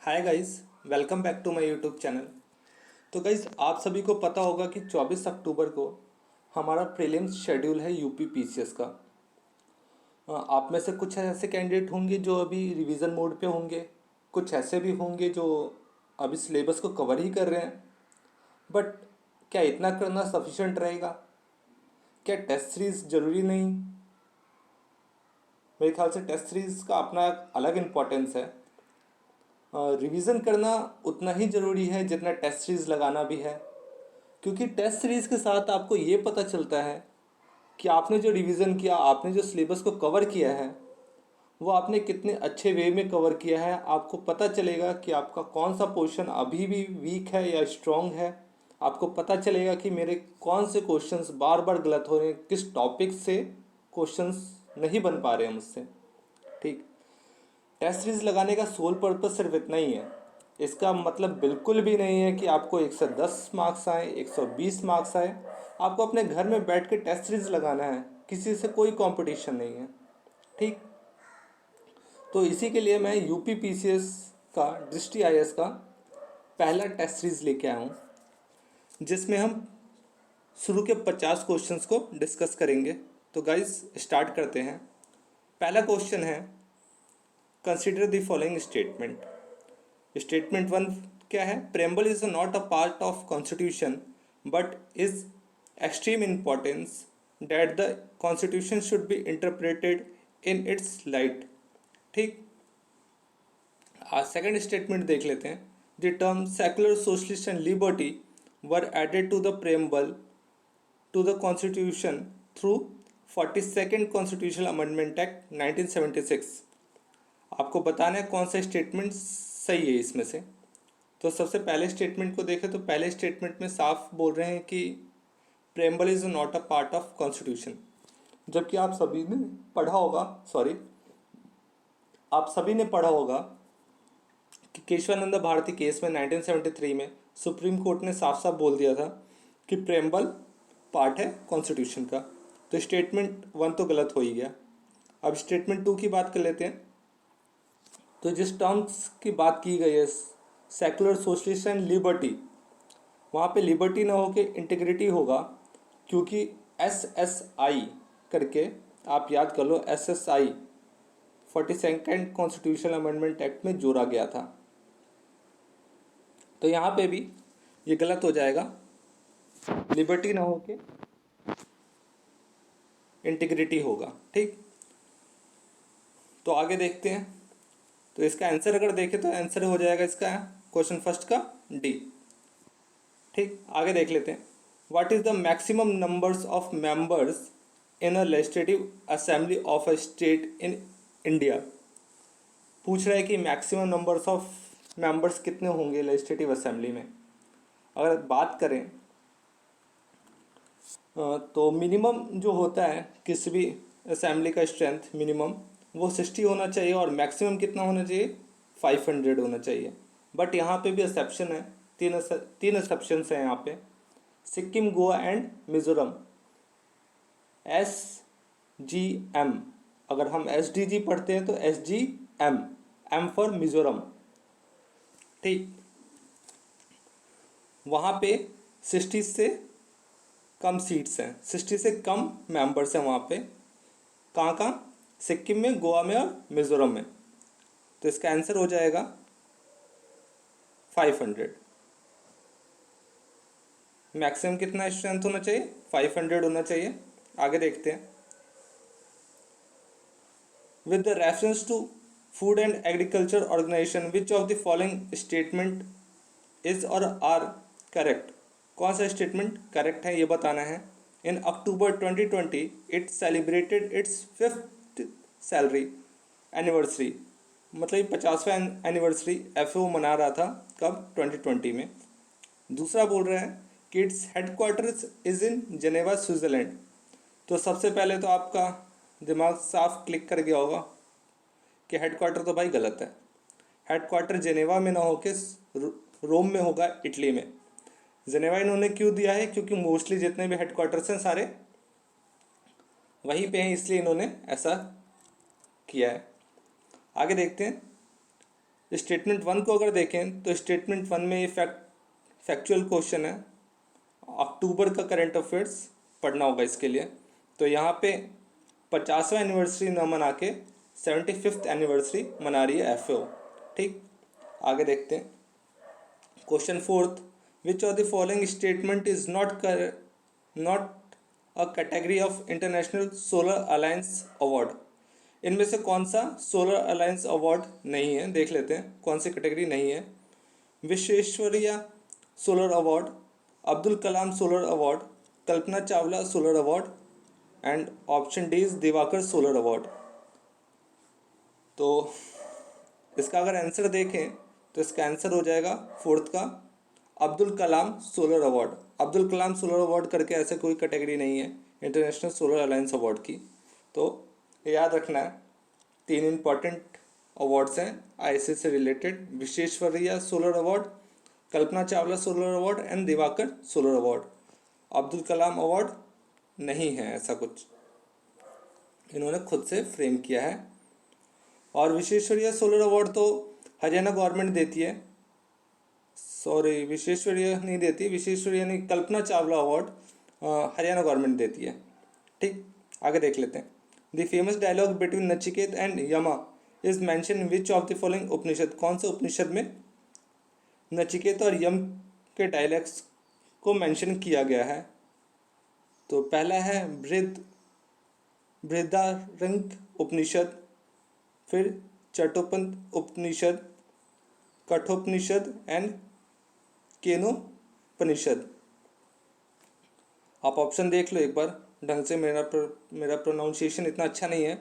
Hi guys, welcome back to my YouTube channel. तो guys, आप सभी को पता होगा कि 24 अक्टूबर को हमारा प्रीलिम्स शेड्यूल है यूपी पीसीएस का। आप में से कुछ ऐसे कैंडिडेट होंगे जो अभी रिवीजन मोड पे होंगे, कुछ ऐसे भी होंगे जो अभी सिलेबस को कवर ही कर रहे हैं। बट क्या इतना करना सफिशिएंट रहेगा? क्या टेस्ट सीरीज ज़रूरी नहीं? मेरे ख्याल से टेस्ट सीरीज का अपना अलग इम्पोर्टेंस है। रिवीजन करना उतना ही ज़रूरी है जितना टेस्ट सीरीज लगाना भी है, क्योंकि टेस्ट सीरीज के साथ आपको ये पता चलता है कि आपने जो रिवीजन किया, आपने जो सिलेबस को कवर किया है, वो आपने कितने अच्छे वे में कवर किया है। आपको पता चलेगा कि आपका कौन सा पोर्शन अभी भी वीक है या स्ट्रॉन्ग है। आपको पता चलेगा कि मेरे कौन से क्वेश्चंस बार बार गलत हो रहे हैं, किस टॉपिक से क्वेश्चंस नहीं बन पा रहे हैं मुझसे। ठीक, टेस्ट सीरीज लगाने का सोल पर्पस सिर्फ इतना ही है। इसका मतलब बिल्कुल भी नहीं है कि आपको 110 मार्क्स आए, 120 मार्क्स आए। आपको अपने घर में बैठ के टेस्ट सीरीज लगाना है, किसी से कोई कंपटीशन नहीं है। ठीक, तो इसी के लिए मैं यूपी पीसीएस का दृष्टि आईएएस का पहला टेस्ट सीरीज लेके आया हूँ, जिसमें हम शुरू के 50 क्वेश्चंस को डिस्कस करेंगे। तो गाइस, स्टार्ट करते हैं। पहला क्वेश्चन है, consider the following statement. Statement one क्या है? Preamble is not a part of constitution but is extreme importance that the constitution should be interpreted in its light. ठीक, आज सेकेंड स्टेटमेंट देख लेते हैं। The term secular socialist and liberty were added to the preamble to the constitution through 42nd constitutional amendment act 1976। आपको बताना है कौन सा स्टेटमेंट सही है इसमें से। तो सबसे पहले स्टेटमेंट को देखें तो पहले स्टेटमेंट में साफ बोल रहे हैं कि preamble is not a part of constitution. जबकि आप सभी ने पढ़ा होगा, आप सभी ने पढ़ा होगा कि केशवानंद भारती केस में 1973 में सुप्रीम कोर्ट ने साफ साफ बोल दिया था कि प्रेम्बल पार्ट है कॉन्स्टिट्यूशन का। तो स्टेटमेंट वन तो गलत हो ही गया। अब स्टेटमेंट टू की बात कर लेते हैं। तो जिस टर्म्स की बात की गई है, सेकुलर सोशलिस्ट एंड लिबर्टी, वहाँ पे लिबर्टी ना होके इंटीग्रिटी होगा, क्योंकि SSI करके आप याद कर लो, SSI 42nd constitutional amendment act में जोड़ा गया था। तो यहाँ पे भी ये गलत हो जाएगा, लिबर्टी ना होके इंटीग्रिटी होगा। ठीक, तो आगे देखते हैं। तो इसका आंसर अगर देखें तो आंसर हो जाएगा इसका क्वेश्चन फर्स्ट का डी। ठीक, आगे देख लेते हैं। What is the maximum numbers of members in a legislative assembly of a state in India. पूछ रहा है कि मैक्सिमम नंबर्स ऑफ मेंबर्स कितने होंगे लेजिस्लेटिव असेंबली में। अगर बात करें तो मिनिमम जो होता है किसी भी असेंबली का स्ट्रेंथ मिनिमम वो 60 होना चाहिए, और मैक्सिमम कितना होना चाहिए? 500 होना चाहिए। बट यहाँ पे भी एक्सेप्शन है, तीन एक्सेप्शंस हैं यहाँ पे। सिक्किम, गोवा एंड मिजोरम। SGM, अगर हम SDG पढ़ते हैं तो SGM, M फॉर मिजोरम। ठीक, वहाँ पे 60 से कम सीट्स हैं, 60 से कम मेंबर्स हैं वहाँ पे। कहाँ कहाँ? सिक्किम में, गोवा में और मिजोरम में। तो इसका आंसर हो जाएगा 500। मैक्सिमम कितना स्ट्रेंथ होना चाहिए? 500 होना चाहिए। आगे देखते हैं। With the reference to food and agriculture organization which of the following statement is और आर करेक्ट। कौन सा स्टेटमेंट करेक्ट है ये बताना है। In October 2020 it celebrated its 5th salary anniversary. मतलब 50वां एनिवर्सरी FAO मना रहा था, कब? 2020 में। दूसरा बोल रहे हैं कि it's headquarters is in Geneva, Switzerland. तो सबसे पहले तो आपका दिमाग साफ क्लिक कर गया होगा कि हेडक्वार्टर तो भाई गलत है। हेडक्वार्टर जेनेवा में ना होके रोम में होगा, इटली में। जेनेवा इन्होंने क्यों दिया है? क्योंकि मोस्टली जितने भी हेडक्वार्टर्स हैं सारे वहीं पे हैं, इसलिए इन्होंने ऐसा किया है। आगे देखते हैं। स्टेटमेंट 1 को अगर देखें तो स्टेटमेंट 1 में ये फैक्चुअल क्वेश्चन है, अक्टूबर का करंट अफेयर्स पढ़ना होगा इसके लिए। तो यहाँ पे 50वां एनिवर्सरी न मना के 75th एनिवर्सरी मना रही है FAO। ठीक, आगे देखते हैं। Question 4, which of the following statement is not a category of international solar alliance award. इनमें से कौन सा सोलर अलायंस अवार्ड नहीं है, देख लेते हैं कौन सी कैटेगरी नहीं है। Visvesvaraya solar award, Abdul Kalam solar award, Kalpana Chawla solar award and option D is Diwakar solar award. तो इसका अगर आंसर देखें तो इसका आंसर हो जाएगा 4th का Abdul Kalam solar award. Abdul Kalam solar award करके ऐसे कोई कैटेगरी नहीं है इंटरनेशनल सोलर अलायंस अवार्ड की। तो याद रखना है, 3 इंपॉर्टेंट अवार्ड्स हैं ISA से related, Visvesvaraya solar award, Kalpana Chawla solar award and Diwakar solar award. Abdul Kalam award नहीं है, ऐसा कुछ इन्होंने खुद से फ्रेम किया है। और विश्वेश्वरैया सोलर अवार्ड तो हरियाणा गवर्नमेंट देती है, सॉरी विश्वेश्वरैया नहीं देती, विश्वेश्वरैया नहीं, कल्पना चावला अवार्ड हरियाणा गवर्नमेंट देती है। ठीक, आगे देख लेते हैं। The famous dialogue between Nachiket and Yama is mention in which of the following Upanishad. कौन से उपनिषद में नचिकेत और यम के डायलॉग्स को मेंशन किया गया है? तो पहला है बृहदारण्यक उपनिषद, फिर चट्टोपनिषद उपनिषद, कठोपनिषद एंड केनोपनिषद। आप ऑप्शन देख लो एक बार ढंग से, मेरा प्रोनाउंसिएशन इतना अच्छा नहीं है।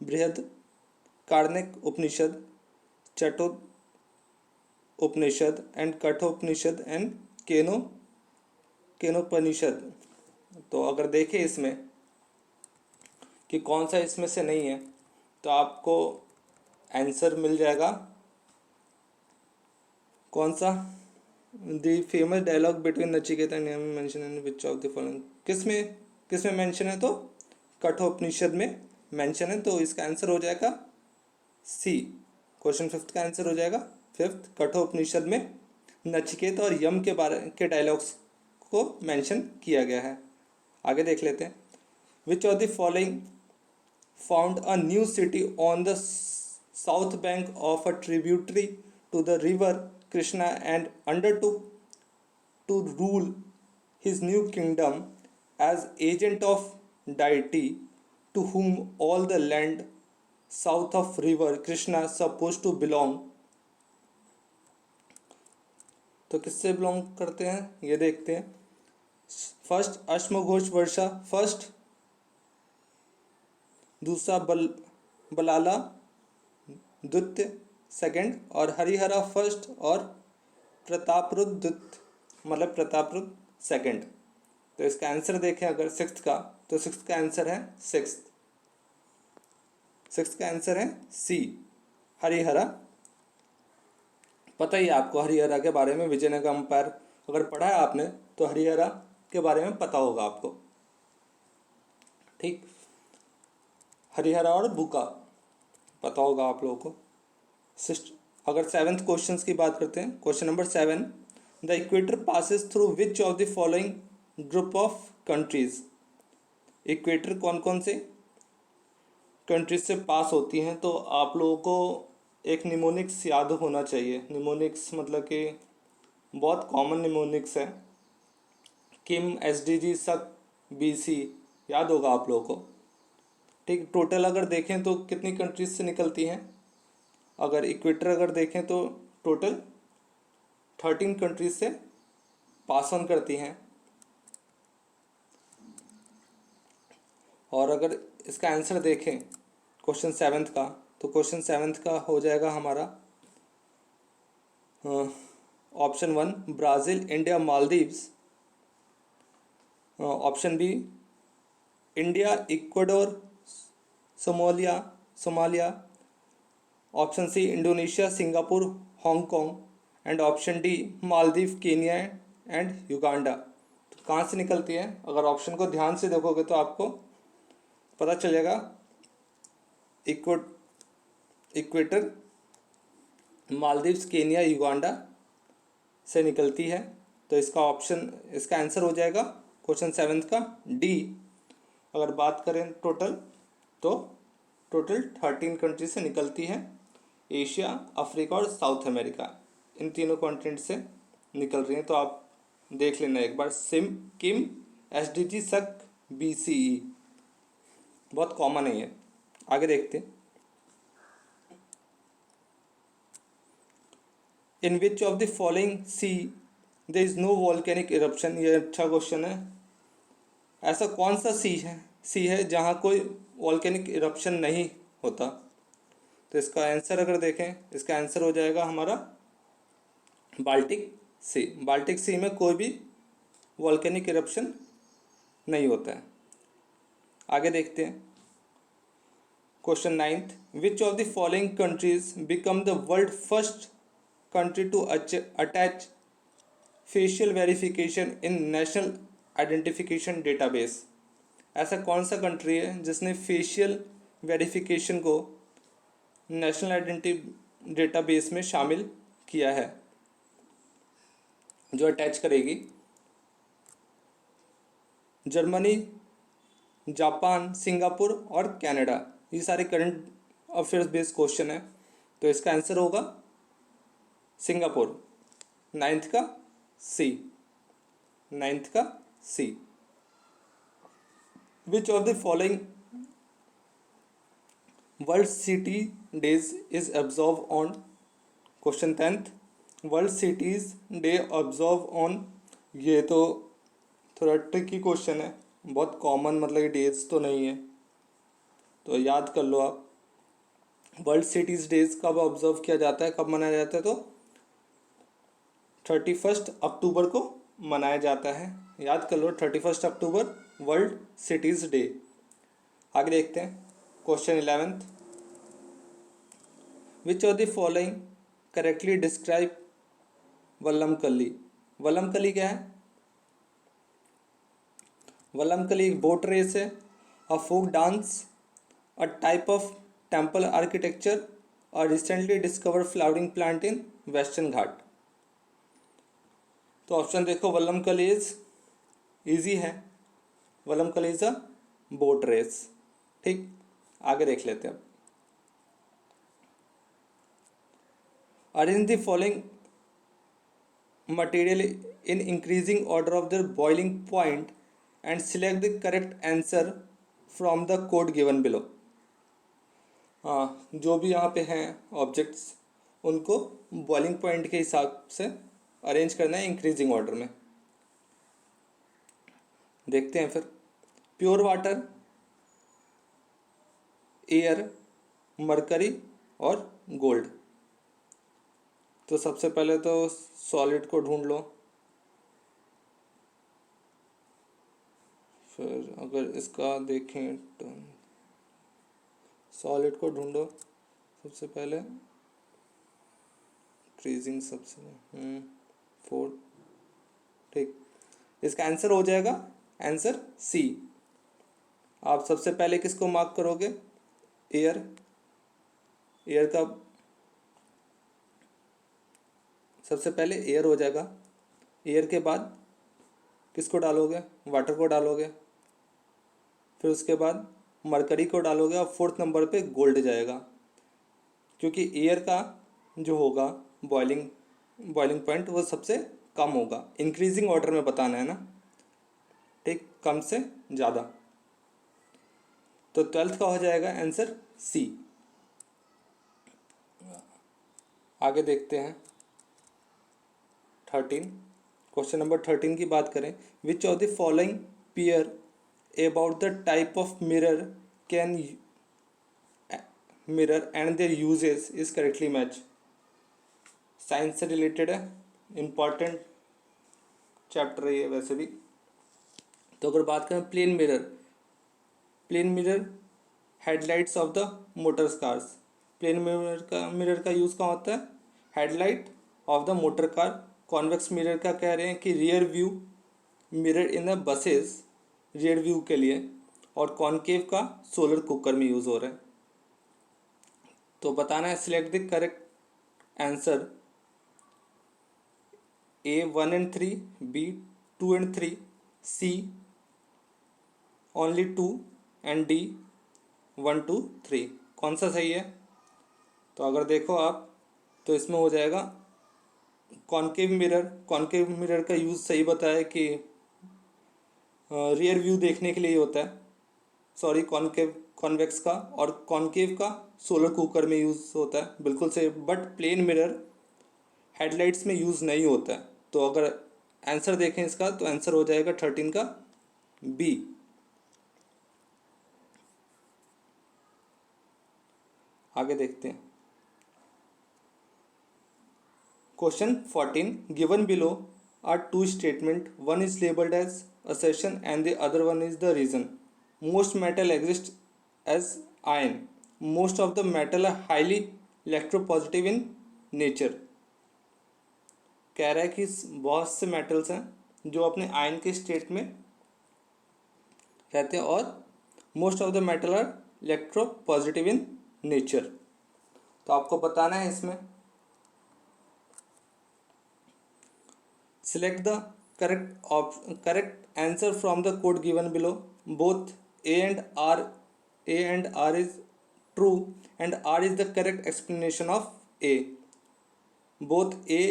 बृहदारण्यक उपनिषद, चट्टो उपनिषद एंड कठोपनिषद एंड केनोपनिषद। तो अगर देखें इसमें कि कौन सा इसमें से नहीं है तो आपको आंसर मिल जाएगा कौन सा, the famous dialogue between Nachiket and Yama mentioned in which of the following. किसमें मेंशन है? तो कठोपनिषद में मेंशन है, तो इसका आंसर हो जाएगा सी। क्वेश्चन 5 का आंसर हो जाएगा 5th, कठोपनिषद में नचिकेत और यम के बारे के डायलॉग्स को मेंशन किया गया है। आगे देख लेते हैं। Which of the following found a new city on the south bank of a tributary to the river Krishna and undertook to rule his new kingdom as agent of deity to whom all the land south of river Krishna supposed to belong। तो किससे belong करते हैं ये देखते हैं। First अश्मघोष वर्षा first, दूसरा बलाला द्वितीय second, और हरिहरा फर्स्ट और प्रतापरुद्र द्वितीय, मतलब प्रतापरुद्र सेकंड। तो इसका आंसर देखें अगर 6th का, तो 6th का आंसर है 6th का आंसर है सी, हरिहरा। पता ही है आपको हरिहरा के बारे में, विजयनगर अंपायर अगर पढ़ा है आपने तो हरिहरा के बारे में पता होगा आपको। ठीक, हरिहरा और बुका पता होगा आप लोगों को। अगर 7th क्वेश्चन की बात करते हैं, question number 7, the equator passes through which of the following group of countries. Equator कौन कौन से कंट्रीज से पास होती हैं? तो आप लोगों को एक निमोनिक्स याद होना चाहिए। निमोनिक्स मतलब कि बहुत कॉमन निमोनिक्स है, किम, SDG, सक, BC, याद होगा आप लोगों को। ठीक, टोटल अगर देखें तो कितनी कंट्रीज से निकलती हैं? अगर इक्वेटर अगर देखें तो टोटल 13 कंट्रीज से पास ऑन करती हैं। और अगर इसका आंसर देखें क्वेश्चन 7th का, तो क्वेश्चन 7th का हो जाएगा हमारा option 1 Brazil, India, Maldives, option B India, Ecuador, Somalia, option C Indonesia, Singapore, Hong Kong and option D Maldive, Kenya and Uganda. तो कहाँ से निकलती है? अगर ऑप्शन को ध्यान से देखोगे तो आपको पता चलेगा इक्वेटर, मालदीव्स, केनिया, युगांडा से निकलती है। तो इसका आंसर हो जाएगा क्वेश्चन 7 का डी। अगर बात करें टोटल, तो टोटल 13 कंट्री से निकलती है। एशिया, अफ्रीका और साउथ अमेरिका, इन तीनों कॉन्टिनेंट से निकल रही हैं। तो आप देख लेना एक बार, सिम, किम, SDG, सक, BCE, बहुत कॉमन है ये। आगे देखते हैं। In which of the following sea there is no volcanic eruption, ये अच्छा क्वेश्चन है। ऐसा कौन सा सी है जहाँ कोई वॉल्केनिक इरप्शन नहीं होता? तो इसका आंसर अगर देखें, इसका आंसर हो जाएगा हमारा बाल्टिक सी। बाल्टिक सी में कोई भी वॉल्केनिक इरप्शन नहीं होता है। आगे देखते हैं question 9th, which of the following countries become the world first country to attach facial verification in national identification database? ऐसा कौन सा कंट्री है जिसने फेशियल वेरिफिकेशन को नेशनल आइडेंटिटी डेटाबेस में शामिल किया है, जो अटैच करेगी? जर्मनी, जापान, सिंगापुर और कनाडा। ये सारे करंट अफेयर्स बेस्ड क्वेश्चन है। तो इसका आंसर होगा सिंगापुर। 9th का सी। 9th का C. Which of the following world city days is observe on? Question 10th, world cities day observe on. ये तो थोड़ा ट्रिकी क्वेश्चन है, बहुत कॉमन, मतलब कि डेज तो नहीं है, तो याद कर लो आप। वर्ल्ड सिटीज डेज कब ऑब्जर्व किया जाता है, कब मनाया जाता है? तो 31 अक्टूबर को मनाया जाता है। याद कर लो, 31 अक्टूबर वर्ल्ड सिटीज डे। आगे देखते हैं question 11th, which of the following correctly describe Vallamkali? Vallamkali क्या है? वल्लमकल्ली एक बोट रेस है, a folk dance, a type of temple architecture, और recently discovered flowering plant in western Ghat. तो ऑप्शन देखो, वल्लमकल्ली ईजी है, Vallamkali is a boat race. ठीक, आगे देख लेते हैं अब। Arrange the following material in increasing order of the boiling point and select the correct answer from the code given below. हाँ, जो भी यहाँ पे हैं ऑब्जेक्ट्स, उनको बॉइलिंग पॉइंट के हिसाब से अरेंज करना है इंक्रीजिंग ऑर्डर में। देखते हैं फिर। प्योर वाटर, एयर, मरकरी और गोल्ड। तो सबसे पहले तो सॉलिड को ढूंढ लो, फिर अगर इसका देखें तो सॉलिड को ढूंढो सबसे पहले, ट्रेजिंग सबसे 4। ठीक, इसका आंसर हो जाएगा आंसर सी। आप सबसे पहले किसको मार्क करोगे? एयर। एयर का सबसे पहले एयर हो जाएगा। एयर के बाद किसको डालोगे? वाटर को डालोगे। फिर उसके बाद मरकरी को डालोगे और 4th नंबर पे गोल्ड जाएगा, क्योंकि एयर का जो होगा बॉइलिंग पॉइंट वो सबसे कम होगा। इंक्रीजिंग ऑर्डर में बताना है ना, ठीक, कम से ज़्यादा। तो 12th का हो जाएगा आंसर सी। आगे देखते हैं 13। क्वेश्चन नंबर 13 की बात करें, which of the following pair about the type of mirror can mirror and their uses is correctly match? Science से रिलेटेड है, इम्पॉर्टेंट चैप्टर है ये वैसे भी। तो अगर बात करें plane mirror headlights of the motor cars. Plane mirror का यूज़ कहाँ होता है? Headlight of the motor car. Convex mirror का कह रहे हैं कि rear view mirror in the buses, rear view के लिए। और कॉनकेव का सोलर कुकर में यूज़ हो रहा है। तो बताना है select the correct answer A 1 and 3, B 2 and 3, C only 2 and D 1 2 3। कौन सा सही है? तो अगर देखो आप तो इसमें हो जाएगा कॉनकेव मिरर। कॉनकेव मिरर का यूज़ सही बताया कि रियर व्यू देखने के लिए होता है, सॉरी कॉनकेव कॉन्वेक्स का, और कॉनकेव का सोलर कुकर में यूज़ होता है, बिल्कुल सही। बट प्लेन मिरर हेडलाइट्स में यूज़ नहीं होता है। तो अगर आंसर देखें इसका तो आंसर हो जाएगा 13 का बी। आगे देखते हैं question 14। Given below are two statement, one is labelled as assertion and the other one is the reason. Most metal exist as ion. Most of the metal are highly electropositive in nature. कह रहा है कि बहुत से metals हैं जो अपने ion के स्टेट में रहते हैं और most of the metal are electropositive in nature. तो आपको बताना है इसमें select the correct answer from the code given below. Both A and R is true and R is the correct explanation of A. Both A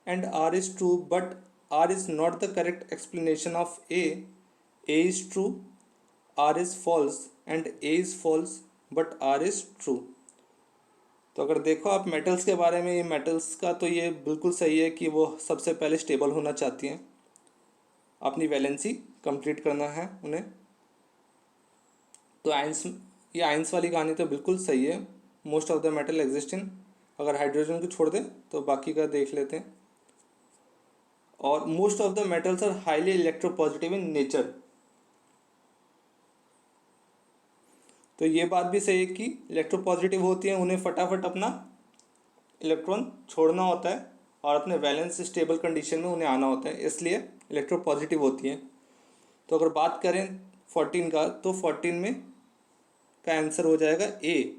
and R is true but R is not the correct explanation of A. A is true, R is false and A is false but R is true. तो अगर देखो आप metals के बारे में, ये metals का तो ये बिल्कुल सही है कि वो सबसे पहले स्टेबल होना चाहती हैं, अपनी वैलेंसी कंप्लीट करना है उन्हें। तो आयंस, ये आयंस वाली कहानी तो बिल्कुल सही है। Most of the metal exist in, अगर हाइड्रोजन को छोड़ दें तो बाकी का देख लेते हैं। और most of the metals are highly electropositive in nature. तो ये बात भी सही है कि इलेक्ट्रोपॉजिटिव होती हैं, उन्हें फटाफट अपना इलेक्ट्रॉन छोड़ना होता है और अपने वैलेंस स्टेबल कंडीशन में उन्हें आना होता है, इसलिए इलेक्ट्रोपॉजिटिव होती हैं। तो अगर बात करें 14 का तो 14 में का आंसर हो जाएगा A.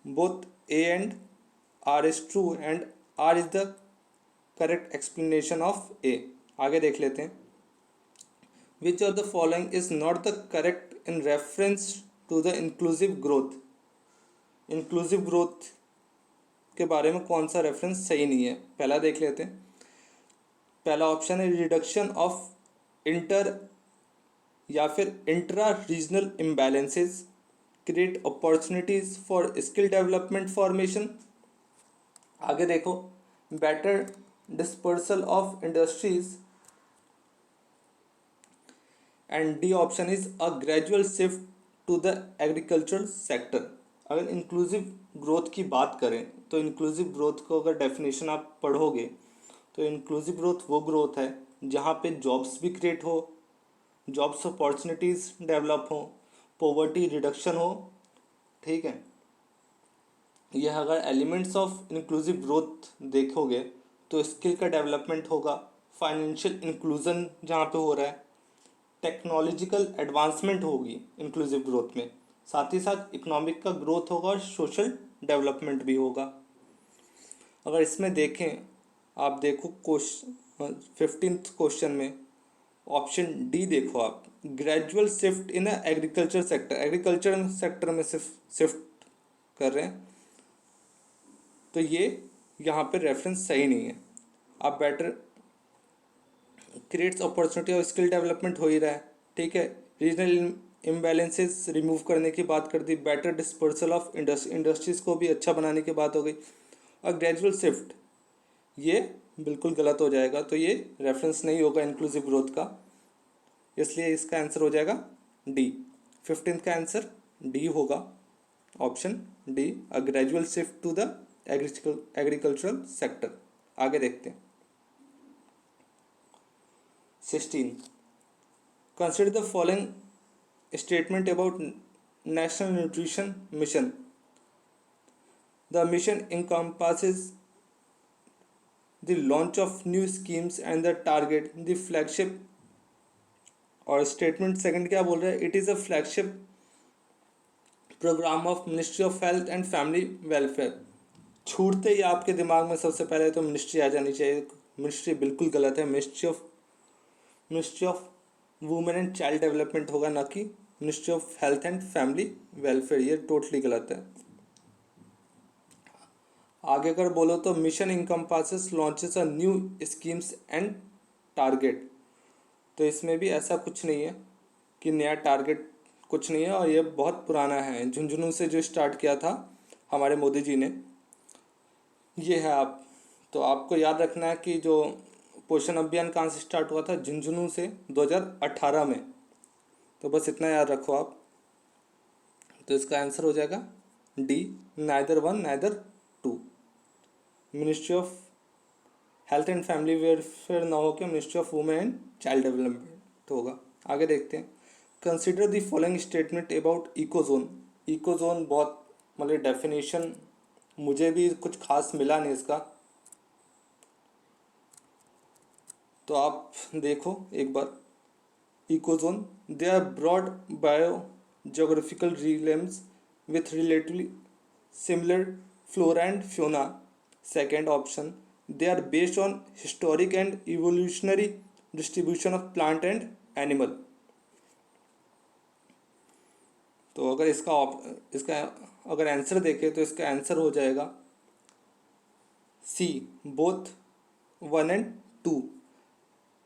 Both A and R is true and R is the correct explanation of A. आगे देख लेते हैं। Which of the following is not the correct in reference to the inclusive growth. Inclusive growth के बारे में कौन सा reference सही नहीं है, पहला देख लेते हैं। पहला ऑप्शन है रिडक्शन ऑफ इंटर या फिर intra regional imbalances create opportunities for skill development formation. आगे देखो better dispersal of industries and D option is a gradual shift to the agricultural sector. अगर इंक्लूसिव ग्रोथ की बात करें तो इंक्लूसिव ग्रोथ को अगर डेफिनेशन आप पढ़ोगे तो इंक्लूसिव ग्रोथ वो ग्रोथ है जहाँ पे जॉब्स भी क्रिएट हो, जॉब्स अपॉर्चुनिटीज़ डेवलप हो, पॉवर्टी रिडक्शन हो, ठीक है। यह अगर एलिमेंट्स ऑफ इंक्लूसिव ग्रोथ देखोगे तो स्किल का डेवलपमेंट होगा, फाइनेंशियल इंक्लूजन जहाँ पे हो रहा है, टेक्नोलॉजिकल एडवांसमेंट होगी इंक्लूसिव ग्रोथ में, साथ ही साथ इकोनॉमिक का ग्रोथ होगा और सोशल डेवलपमेंट भी होगा। अगर इसमें देखें, आप देखो क्वेश्चन 15th क्वेश्चन में ऑप्शन डी देखो आप, gradual shift in agriculture sector. Agriculture sector में शिफ्ट कर रहे हैं, तो ये यहाँ पे रेफरेंस सही नहीं है। आप बेटर क्रिएट्स अपॉर्चुनिटी और स्किल डेवलपमेंट हो ही रहा है, ठीक है। रीजनल इम्बैलेंसेस रिमूव करने की बात कर दी, बेटर डिस्पर्सल ऑफ इंडस्ट्रीज़ को भी अच्छा बनाने की बात हो गई, और ग्रेजुअल शिफ्ट ये बिल्कुल गलत हो जाएगा। तो ये रेफरेंस नहीं होगा इंक्लूसिव ग्रोथ का, इसलिए इसका आंसर हो जाएगा डी। 15th का आंसर डी होगा, option D, a gradual shift to the agricultural sector. आगे देखते हैं 16। Consider the following statement about National Nutrition Mission. The mission encompasses the launch of new schemes and the target the flagship, और statement second क्या बोल रहा है, it is a flagship programme of ministry of health and family welfare. छूटते ही आपके दिमाग में सबसे पहले तो मिनिस्ट्री आ जानी चाहिए। मिनिस्ट्री बिल्कुल गलत है, ministry of women and child development होगा, ना कि ministry of health and family welfare. ये टोटली गलत है। आगे अगर बोलो तो mission encompasses launches a new schemes and target. तो इसमें भी ऐसा कुछ नहीं है कि नया टारगेट कुछ नहीं है, और ये बहुत पुराना है। झुंझुनू से जो स्टार्ट किया था हमारे मोदी जी ने, ये है। आप तो आपको याद रखना है कि जो पोषण अभियान कहाँ से स्टार्ट हुआ था, झुंझुनू से 2018 में। तो बस इतना याद रखो आप। तो इसका आंसर हो जाएगा D, neither one neither two. Ministry of health and family welfare ना हो के ministry of women and child development होगा। आगे देखते हैं। Consider the following statement about ecozone. Ecozone बहुत मतलब डेफिनेशन मुझे भी कुछ खास मिला नहीं इसका, तो आप देखो एक बार। Ecozone, they are broad bio geographical realms with relatively similar flora and fauna. Second option, they are based on historic and evolutionary distribution of plant and animal. तो अगर इसका अगर आंसर देखें तो इसका आंसर हो जाएगा सी, बोथ 1 and 2।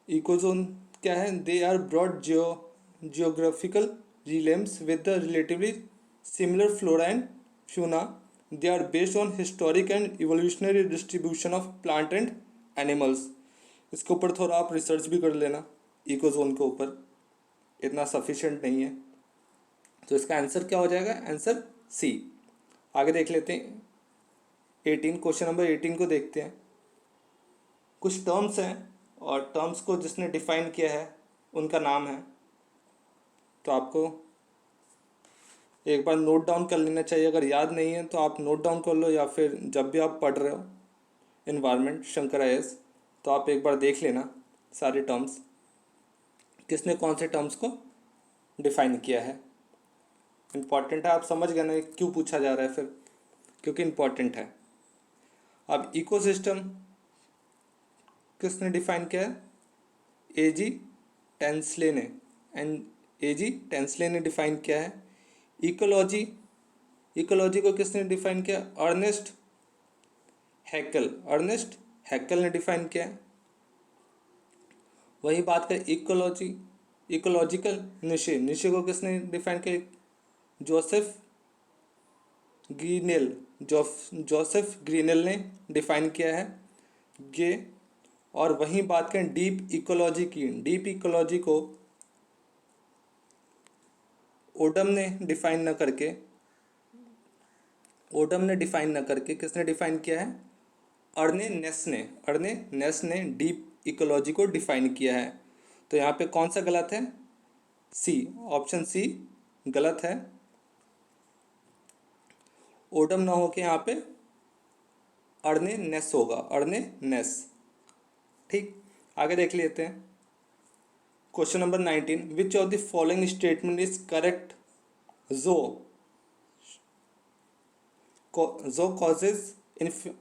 इकोजोन क्या है? They are broad geographical realms with the relatively similar flora and fauna. They are based on historic and evolutionary distribution of plant and animals. इसके ऊपर थोड़ा आप रिसर्च भी कर लेना, इकोजोन के ऊपर इतना सफिशिएंट नहीं है। तो इसका आंसर क्या हो जाएगा? Answer C. आगे देख लेते हैं 18, क्वेश्चन नंबर 18 को देखते हैं। कुछ टर्म्स हैं और टर्म्स को जिसने डिफाइन किया है उनका नाम है, तो आपको एक बार नोट डाउन कर लेना चाहिए। अगर याद नहीं है तो आप नोट डाउन कर लो, या फिर जब भी आप पढ़ रहे हो इन्वायरमेंट शंकर आईएएस, तो आप एक बार देख लेना सारे टर्म्स, किसने कौन से टर्म्स को डिफाइन किया है। इम्पॉर्टेंट है, आप समझ गए ना क्यों पूछा जा रहा है फिर, क्योंकि इम्पॉर्टेंट है। अब इकोसिस्टम किसने डिफाइन किया है? एजी टेंसले ने, एजी टेंसले ने डिफाइन किया है। इकोलॉजी, इकोलॉजी को किसने डिफाइन किया? अर्नेस्ट हैक्कल ने डिफाइन किया है। वही बात करें इकोलॉजिकल निशे को किसने डिफाइन किया? जोसेफ ग्रीनेल ने डिफाइन किया है ये। और वहीं बात करें डीप इकोलॉजी की, डीप इकोलॉजी को ओडम ने डिफाइन न करके किसने डिफाइन किया है? अर्ने नेस ने डीप इकोलॉजी को डिफाइन किया है। तो यहाँ पे कौन सा गलत है? सी, ऑप्शन सी गलत है। ओडम ना हो के यहाँ पे अर्ने नेस होगा, अर्ने नेस। ठीक, आगे देख लेते हैं। Question number 19, which of the following statement is correct? जो causes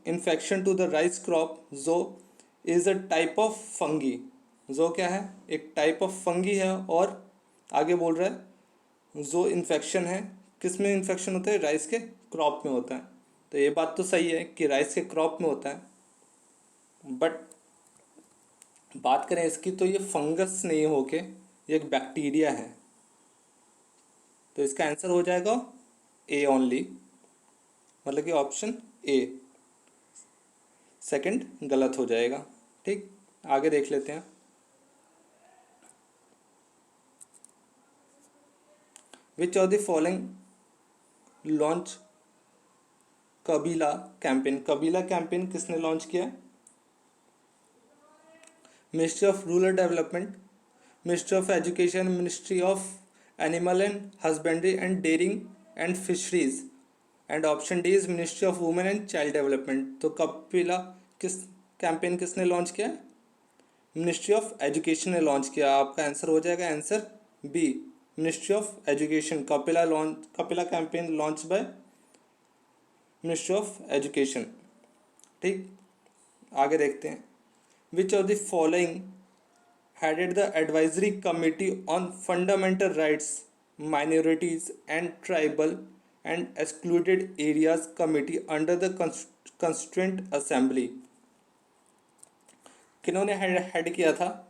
infection to the rice crop. जो is a type of fungi. जो क्या है? एक टाइप ऑफ फंगी है। और आगे बोल रहा है जो इन्फेक्शन है, किस में इन्फेक्शन होता है? राइस के क्रॉप में होता है। तो ये बात तो सही है कि राइस के क्रॉप में होता है, बट बात करें इसकी तो ये फंगस नहीं होके ये एक बैक्टीरिया है। तो इसका आंसर हो जाएगा ए ओनली, मतलब कि ऑप्शन ए। सेकंड गलत हो जाएगा। ठीक, आगे देख लेते हैं। Which of the following launch Kapila campaign किसने लॉन्च किया? Ministry of rural development, ministry of education, ministry of animal and husbandry and dairying and fisheries, and option D is ministry of women and child development. तो Kapila campaign किसने launch किया? Ministry of education ने launch किया। आपका answer हो जाएगा answer B, ministry of education. Kapila campaign launch by ministry of education. ठीक, आगे देखते हैं। Which of the following headed the advisory committee on fundamental rights, minorities and tribal and excluded areas committee under the constituent assembly? किन्होंने head किया था?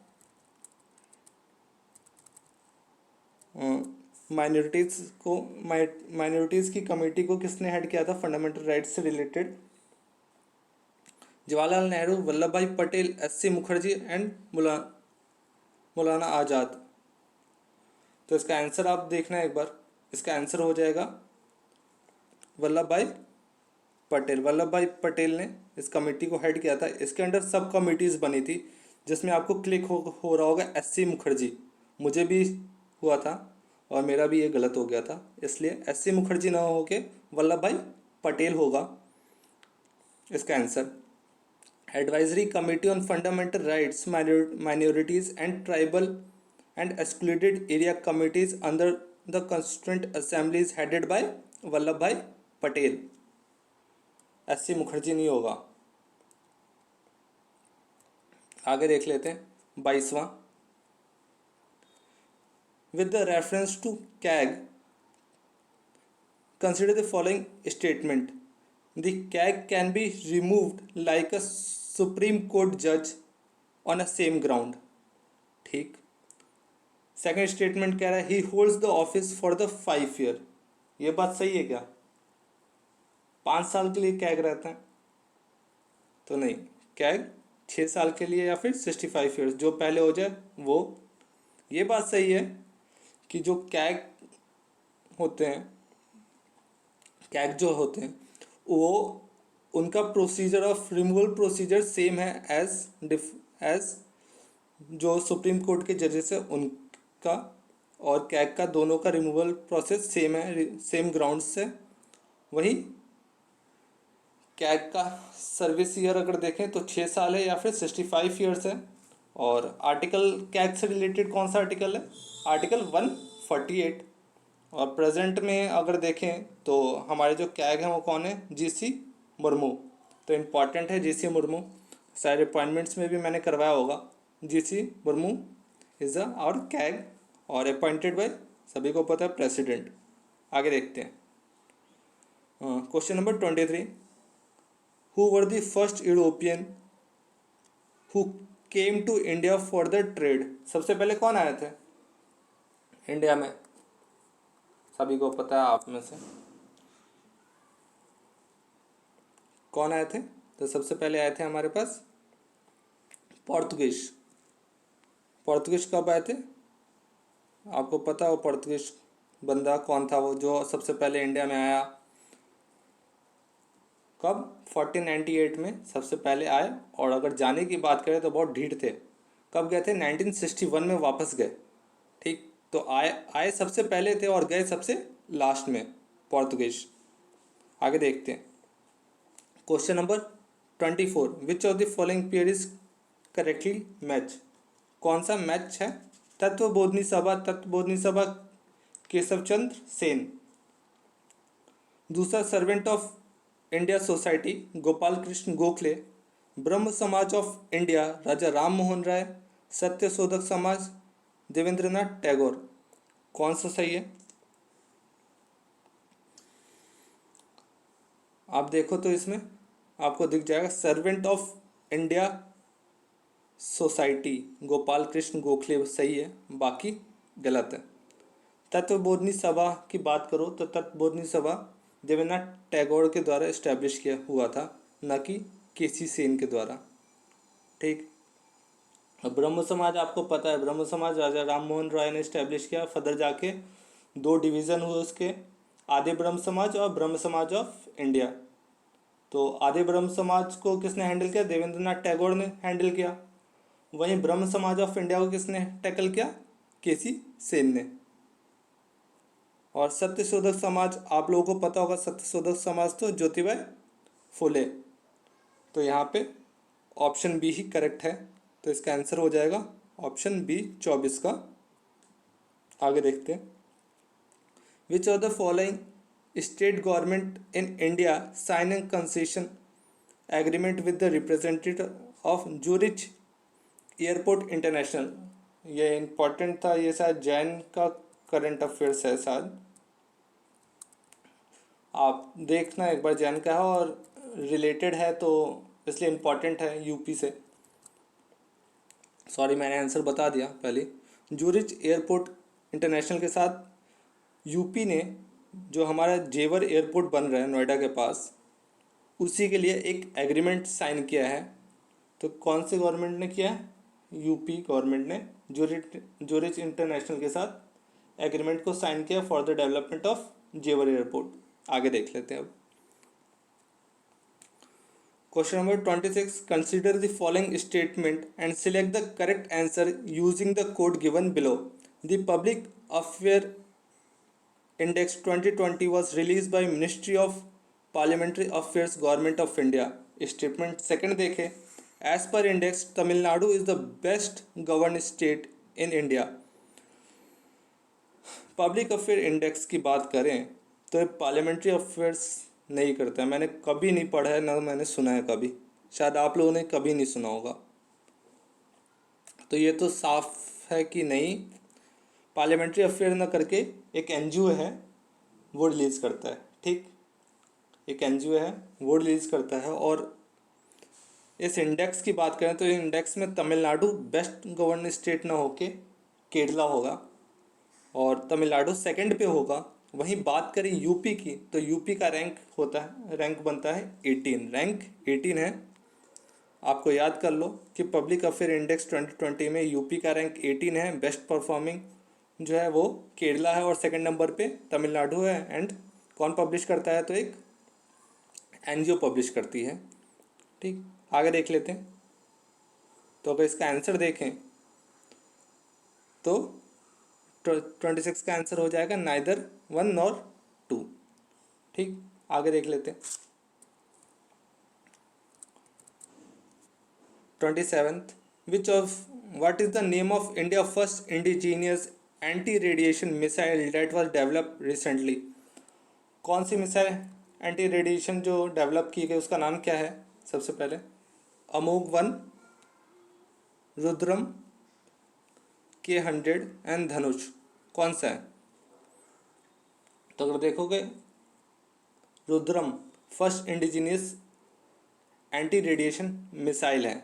Minorities की committee को किसने हेड किया था फंडामेंटल राइट्स से रिलेटेड? जवाहरलाल नेहरू, वल्लभ भाई पटेल, एस.सी. मुखर्जी एंड मौलाना आज़ाद। तो इसका आंसर आप देखना एक बार, इसका आंसर हो जाएगा वल्लभ भाई पटेल। वल्लभ भाई पटेल ने इस कमेटी को हेड किया था। इसके अंडर सब कमेटीज़ बनी थी, जिसमें आपको क्लिक हो रहा होगा एस.सी. मुखर्जी। मुझे भी हुआ था और मेरा भी ये गलत हो गया था, इसलिए एस.सी. मुखर्जी ना हो के वल्लभ भाई पटेल होगा इसका answer. Advisory committee on fundamental rights, minorities and tribal and excluded area committees under the constituent assembly is headed by Vallabh भाई पटेल। एस.सी. मुखर्जी नहीं होगा। आगे देख लेते हैं 22वां। with the reference to CAG consider the following statement: the CAG can be removed like a Supreme Court judge on a same ground। ठीक। Second statement कह रहा है ही holds the office for the 5 year. ये बात सही है क्या? 5 साल के लिए कैग रहता है? तो नहीं, कैग 6 साल के लिए या फिर 65 ईयर्स, जो पहले हो जाए वो। ये बात सही है कि जो कैग होते हैं, कैग जो होते हैं वो उनका procedure of removal procedure same है एज जो सुप्रीम कोर्ट के जजेस है उनका, और कैग का दोनों का रिमूवल प्रोसेस सेम है, सेम ग्राउंड से। वही कैग का सर्विस ईयर अगर देखें तो 6 साल है या फिर 65 ईयर्स है। और आर्टिकल कैग से रिलेटेड कौन सा आर्टिकल है? आर्टिकल 148। और प्रेजेंट में अगर देखें तो हमारे जो कैग हैं वो कौन है? जी.सी. मुर्मू। तो इम्पॉर्टेंट है जी.सी. मुर्मू, सारे अपॉइंटमेंट्स में भी मैंने करवाया होगा। G C. Murmu is our CAG और अपॉइंटेड बाय, सभी को पता है, प्रेसिडेंट। आगे देखते हैं question number 23। Who were the first European who came to India for the trade? सबसे पहले कौन आए थे इंडिया में? सभी को पता है आप में से कौन आए थे? तो सबसे पहले आए थे हमारे पास पोर्तुगीज। पोर्तुगीज कब आए थे? आपको पता हो पोर्तुगीज बंदा कौन था वो जो सबसे पहले इंडिया में आया? कब? 1498 में सबसे पहले आए। और अगर जाने की बात करें तो बहुत ढीठ थे। कब गए थे? 1961 में वापस गए। ठीक, तो आए सबसे पहले थे और गए सबसे लास्ट में पोर्तुगीज। आगे देखते हैं question number 24। Which of the following pair is correctly match? कौन सा मैच है? तत्वबोधनी सभा केशव चंद्र सेन। दूसरा servant of India society Gopal Krishna Gokhale. ब्रह्म समाज ऑफ इंडिया राजा राम मोहन राय। सत्य शोधक समाज देवेंद्रनाथ टैगोर। कौन सा सही है? आप देखो तो इसमें आपको दिख जाएगा servant of India society Gopal Krishna Gokhale सही है, बाकी गलत है। तत्वबोधनी सभा की बात करो तो तत्वबोधनी सभा देवेंद्रनाथ टैगोर के द्वारा इस्टेब्लिश किया हुआ था, न कि केसी सेन के द्वारा। ठीक, अब ब्रह्म समाज आपको पता है, ब्रह्म समाज राजा राम मोहन राय ने इस्टेब्लिश किया। फर्दर जाके 2 डिवीज़न हुए उसके, आदि ब्रह्म समाज और ब्रह्म समाज ऑफ इंडिया। तो आदि ब्रह्म समाज को किसने हैंडल किया? देवेंद्रनाथ टैगोर ने हैंडल किया। वहीं ब्रह्म समाज ऑफ इंडिया को किसने टैकल किया? केसी सेन ने। और सत्यशोधक समाज आप लोगों को पता होगा, सत्यशोधक समाज तो ज्योतिबा फुले। तो यहाँ पे ऑप्शन बी ही करेक्ट है, तो इसका आंसर हो जाएगा ऑप्शन बी 24 का। आगे देखते हैं which of the following state government in India sign an concession agreement with the representative of Zurich airport international. ये इम्पोर्टेंट था, ये शायद जैन का करंट अफेयर्स है शायद, आप देखना एक बार, जैन का है और रिलेटेड है तो इसलिए इम्पोर्टेंट है यूपी से। सॉरी मैंने आंसर बता दिया पहले। जूरिच एयरपोर्ट इंटरनेशनल के साथ यूपी ने जो हमारा जेवर एयरपोर्ट बन रहा है नोएडा के पास, उसी के लिए एक एग्रीमेंट साइन किया है। तो कौन से गवर्नमेंट ने किया है? यूपी गवर्नमेंट ने जूरिच इंटरनेशनल के साथ एग्रीमेंट को साइन किया for the development of Jewar airport. आगे देख लेते हैं अब। Question number 26, consider the following statement and select the correct answer using the code given below. The public affair index 2020 was released by ministry of parliamentary affairs government of India. Statement second देखें, as per index Tamil Nadu is the best govern state in India. Public affair index की बात करें तो parliamentary affairs नहीं करता है, मैंने कभी नहीं पढ़ा है, ना मैंने सुना है कभी, शायद आप लोगों ने कभी नहीं सुना होगा। तो ये तो साफ है कि नहीं, पार्लियामेंट्री अफेयर ना करके एक एनजीओ है वो रिलीज़ करता है। ठीक, एक एनजीओ है वो रिलीज़ करता है। और इस इंडेक्स की बात करें तो इंडेक्स में तमिलनाडु बेस्ट गवर्न स्टेट ना होके केरला होगा और तमिलनाडु सेकंड पे होगा। वहीं बात करें यूपी की तो यूपी का रैंक बनता है 18, रैंक 18 है। आपको याद कर लो कि पब्लिक अफेयर इंडेक्स 2020 में यूपी का रैंक 18 है, बेस्ट परफॉर्मिंग जो है वो केरला है और सेकंड नंबर पे तमिलनाडु है। एंड कौन पब्लिश करता है? तो एक एनजीओ पब्लिश करती है। ठीक, आगे देख लेते हैं। तो अगर इसका आंसर देखें तो 26 का आंसर हो जाएगा नाइदर 1 नॉर 2। ठीक, आगे देख लेते हैं। 27th, what is the name of India first indigenous anti-radiation missile that was developed recently? कौन सी मिसाइल एंटी रेडिएशन जो डेवलप की गई उसका नाम क्या है? सबसे पहले अमोघ-1, रुद्रम, K-100 एंड धनुष, कौन सा है? तो अगर देखोगे Rudram first indigenous anti radiation missile है।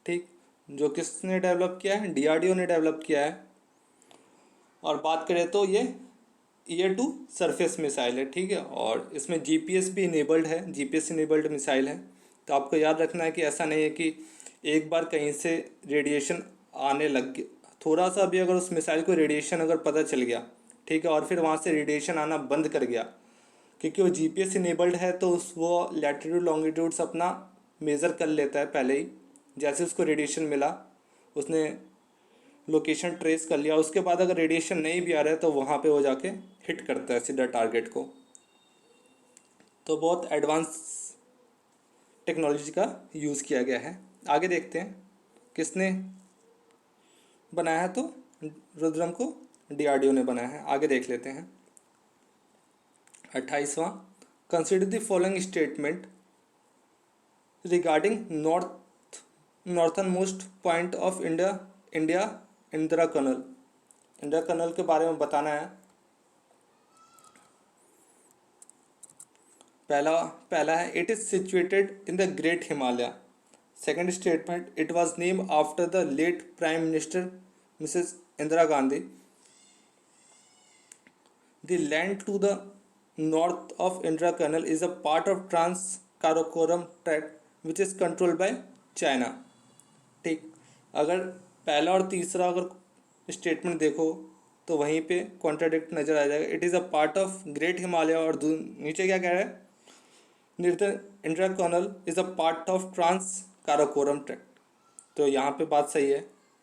ठीक, जो किसने डेवलप किया है? डीआरडीओ ने डेवलप किया है। और बात करें तो ये ईयर टू सरफेस मिसाइल है। ठीक है, और इसमें जीपीएस भी इनेबल्ड है, जीपीएस इनेबल्ड मिसाइल है। तो आपको याद रखना है कि ऐसा नहीं है कि एक बार कहीं से रेडिएशन आने लग गया, थोड़ा सा भी अगर उस मिसाइल को रेडिएशन अगर पता चल गया, ठीक है, और फिर वहाँ से रेडिएशन आना बंद कर गया, क्योंकि वो जीपीएस इनेबल्ड है तो वो लैटिट्यूड लॉन्गिट्यूड्स अपना मेज़र कर लेता है पहले ही। जैसे उसको रेडिएशन मिला, उसने लोकेशन ट्रेस कर लिया, उसके बाद अगर रेडिएशन नहीं भी आ रहा है तो वहाँ पे वो जाके हिट करता है सीधा टारगेट को। तो बहुत एडवांस टेक्नोलॉजी का यूज़ किया गया है। आगे देखते हैं किसने बनाया है। तो रुद्रम को डीआरडीओ ने बनाया है। आगे देख लेते हैं। 28वां, consider the following statement regarding northern most point of India Indira col. Indira col के बारे में बताना है। पहला है it is situated in the great Himalaya. Second statement, it was name after the late prime minister Mrs Indira Gandhi. The land to the north of Indira Canal is a part of Trans-Karakoram Tract which is controlled by China। ठीक, अगर पहला और तीसरा अगर statement देखो तो वहीं पे कॉन्ट्राडिक्ट नज़र आ जाएगा। It is a part of great Himalaya और नीचे क्या कह रहा है? Indira canal is a part of trans tract. तो यहाँ पे बात सही है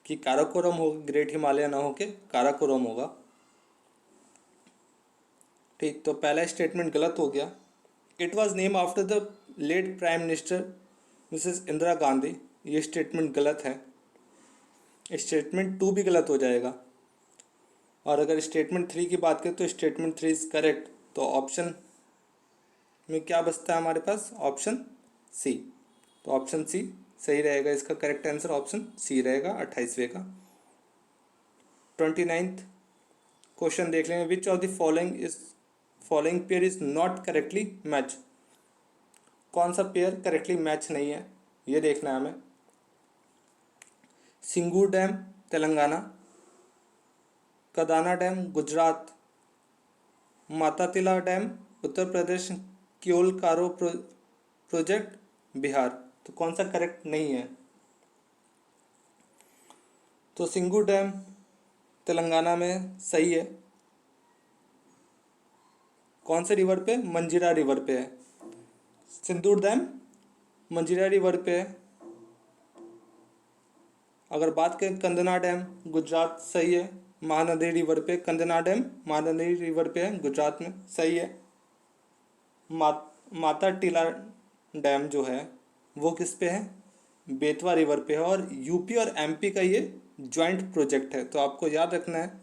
कि काराकोरम होगा, ग्रेट हिमालय ना होके काराकोरम होगा। ठीक, तो पहला स्टेटमेंट गलत हो गया। It was name after the late prime minister Mrs Indira Gandhi, ये स्टेटमेंट गलत है। स्टेटमेंट 2 भी गलत हो जाएगा। और अगर स्टेटमेंट 3 की बात करें तो स्टेटमेंट 3 इज़ करेक्ट। तो ऑप्शन में क्या बचता है हमारे पास? Option C. तो ऑप्शन सी सही रहेगा, इसका करेक्ट आंसर ऑप्शन सी रहेगा 28वें का। 29th क्वेश्चन देख लेंगे, विच of the following pair is not correctly match. कौन सा पेयर करेक्टली मैच नहीं है ये देखना है हमें। Singur dam Telangana, Kadana dam Gujarat, Matatila dam Uttar Pradesh, Kiul Karo project Bihar. तो कौन सा करेक्ट नहीं है? तो सिंगूर डैम तेलंगाना में सही है। कौन से रिवर पे? मंजीरा रिवर पे है। सिंदूर डैम मंजीरा रिवर पे है। अगर बात करें कंदना डैम गुजरात, सही है। महानदी रिवर पे कंदना डैम महानदी रिवर पे है गुजरात में, सही है। माता टीला डैम जो है वो किस पे है? बेतवा रिवर पे है, और यूपी और एमपी का ये जॉइंट प्रोजेक्ट है। तो आपको याद रखना है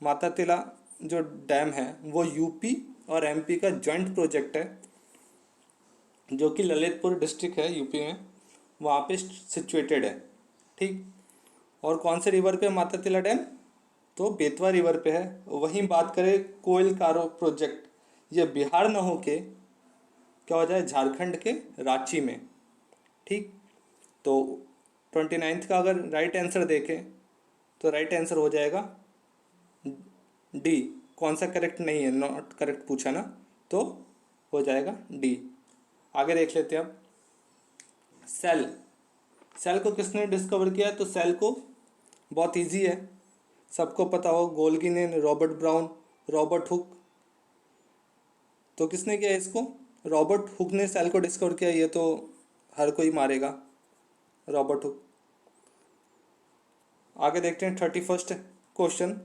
माता टीला जो डैम है वो यूपी और एमपी का जॉइंट प्रोजेक्ट है, जो कि ललितपुर डिस्ट्रिक्ट है यूपी में, वहाँ पे सिचुएटेड है। ठीक। और कौन से रिवर पे माता टीला डैम? तो बेतवा रिवर पे है। वहीं बात करें कोयल कारो प्रोजेक्ट, ये बिहार न होके क्या हो जाए, झारखंड के रांची में। ठीक। तो 29th का अगर राइट आंसर देखें तो राइट आंसर हो जाएगा डी। कौन सा करेक्ट नहीं है, नॉट करेक्ट पूछा ना, तो हो जाएगा डी। आगे देख लेते हैं अब। सेल को किसने डिस्कवर किया? तो सेल को बहुत इजी है, सबको पता हो, गोल्गी ने, रॉबर्ट ब्राउन, रॉबर्ट हुक। तो किसने किया इसको? रॉबर्ट हुक ने सेल को डिस्कवर किया, ये तो हर कोई मारेगा, रॉबर्ट हुक। आगे देखते हैं 31st question,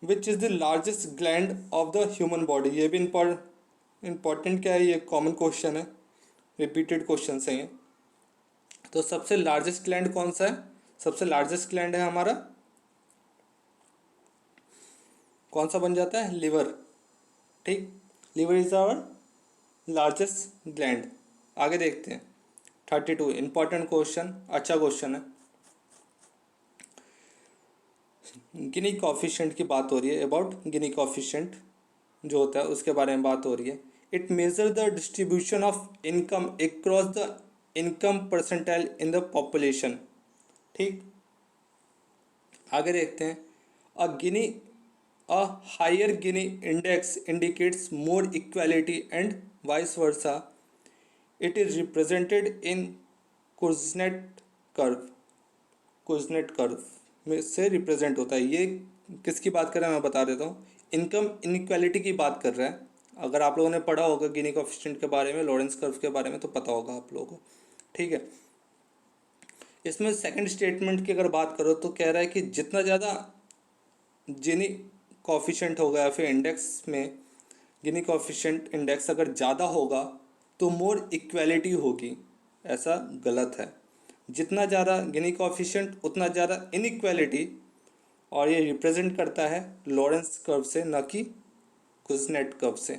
which is the largest gland of the human body. ये भी इम्पॉर्टेंट क्या है, ये कॉमन क्वेश्चन है, रिपीटेड क्वेश्चन है ये। तो सबसे लार्जेस्ट ग्लैंड कौन सा है? सबसे लार्जेस्ट ग्लैंड है हमारा, कौन सा बन जाता है? लिवर। ठीक। Liver is our largest gland. आगे देखते हैं 32, इंपॉर्टेंट क्वेश्चन, अच्छा क्वेश्चन है। गिनी कॉफिशिएंट की बात हो रही है, अबाउट गिनी कॉफिशिएंट जो होता है उसके बारे में बात हो रही है। It measure the distribution of income across the income percentile in the population. ठीक। आगे देखते हैं, a higher Gini index indicates more equality and vice versa. It is represented in Kuznets curve. Kuznets curve में से represent होता है। ये किसकी बात कर रहा है मैं बता देता हूँ, इनकम इनइक्वालिटी की बात कर रहा है। अगर आप लोगों ने पढ़ा होगा गिनी कोएफिशिएंट के बारे में, लॉरेंस कर्व के बारे में, तो पता होगा आप लोगों को। ठीक है। इसमें सेकंड स्टेटमेंट की अगर बात करो तो कह रहा है कि जितना ज़्यादा गिनी कोएफिशिएंट होगा या फिर इंडेक्स में गिनी कोएफिशिएंट इंडेक्स अगर ज़्यादा होगा तो मोर इक्वालिटी होगी। ऐसा गलत है। जितना ज़्यादा गिनी कोएफिशिएंट उतना ज़्यादा इनइक्वालिटी, और ये रिप्रेजेंट करता है लॉरेंस कर्व से, न कि कुर्जनेट कर्व से।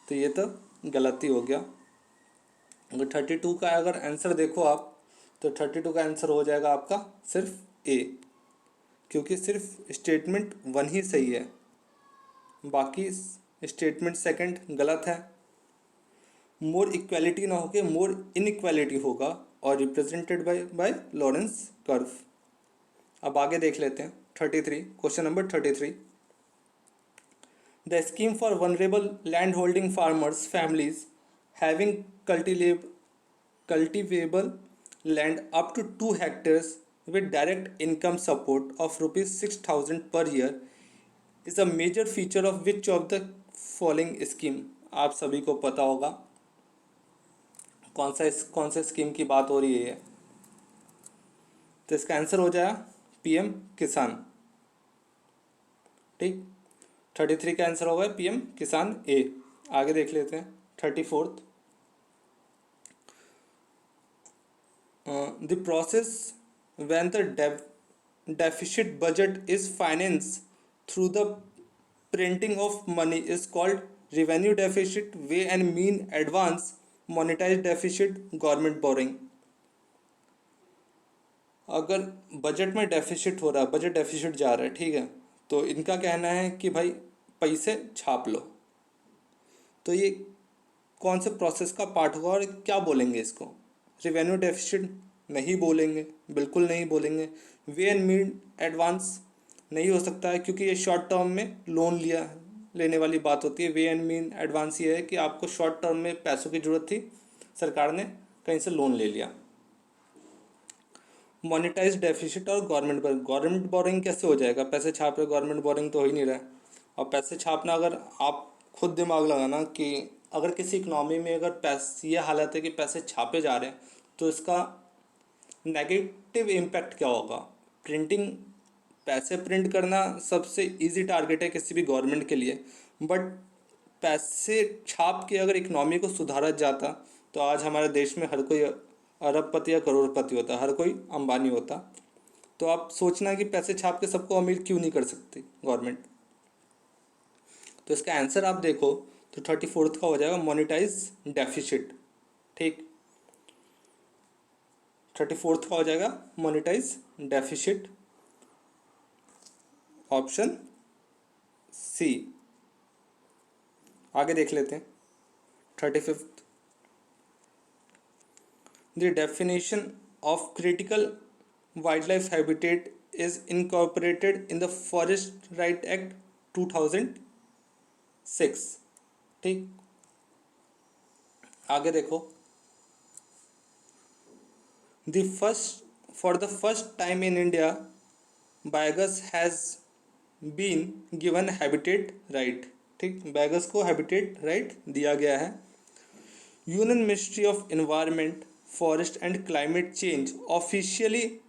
तो ये तो गलती हो गया। अगर 32 का अगर आंसर देखो आप, तो 32 का आंसर हो जाएगा आपका सिर्फ ए, क्योंकि सिर्फ स्टेटमेंट 1 ही सही है, बाकी स्टेटमेंट सेकंड गलत है। मोर इक्वालिटी ना होके मोर इनइक्वालिटी होगा, और रिप्रेजेंटेड बाय लॉरेंस कर्व। अब आगे देख लेते हैं 33, question number 33। The scheme for vulnerable land holding farmers families having cultivable land up to 2 hectares with direct income support of ₹6,000 per year is a major feature of which of the following scheme। आप सभी को पता होगा कौन सा scheme की बात हो रही है। तो इसका आंसर हो जाएगा पीएम किसान। ठीक। 33 का आंसर होगा पीएम किसान ए। आगे देख लेते हैं 34th। The process when the deficit budget is financed through the printing of money is called revenue deficit, way and mean, advance, monetized deficit, government borrowing। अगर बजट में डेफिसिट हो रहा है, बजट डेफिसिट जा रहा है, ठीक है, तो इनका कहना है कि भाई पैसे छाप लो। तो ये कौन से प्रोसेस का पार्ट होगा और क्या बोलेंगे इसको? रिवेन्यू डेफिसिट नहीं बोलेंगे, बिल्कुल नहीं बोलेंगे। वे एंड मीन एडवांस नहीं हो सकता है, क्योंकि ये शॉर्ट टर्म में लोन लिया लेने वाली बात होती है। वे एंड मीन एडवांस ये है कि आपको शॉर्ट टर्म में पैसों की ज़रूरत थी, सरकार ने कहीं से लोन ले लिया। मोनेटाइज डेफिसिट और गवर्नमेंट बोरिंग कैसे हो जाएगा? पैसे छाप रहे, गवर्नमेंट बोरिंग तो हो ही नहीं रहा है। और पैसे छापना, अगर आप खुद दिमाग लगाना कि अगर किसी इकनॉमी में अगर पैसे, ये हालत है कि पैसे छापे जा रहे हैं, तो इसका नेगेटिव इम्पैक्ट क्या होगा? प्रिंटिंग, पैसे प्रिंट करना सबसे इजी टारगेट है किसी भी गवर्नमेंट के लिए, बट पैसे छाप के अगर इकनॉमी को सुधारा जाता तो आज हमारे देश में हर कोई अरबपति या करोड़पति होता, हर कोई अंबानी होता। तो आप सोचना कि पैसे छाप के सबको अमीर क्यों नहीं कर सकती गवर्नमेंट? तो इसका आंसर आप देखो तो 34th का हो जाएगा मोनेटाइज डेफिसिट। ठीक, 34th का हो जाएगा मोनेटाइज डेफिसिट, ऑप्शन सी। आगे देख लेते हैं 35th। The definition of critical wild life habitat is incorporated in the forest right act 2006। ठीक, आगे देखो। The first for the first time in India Baigas has been given habitat right. ठीक, बायगस को habitat right दिया गया है। Union ministry of environment, forest and climate change officially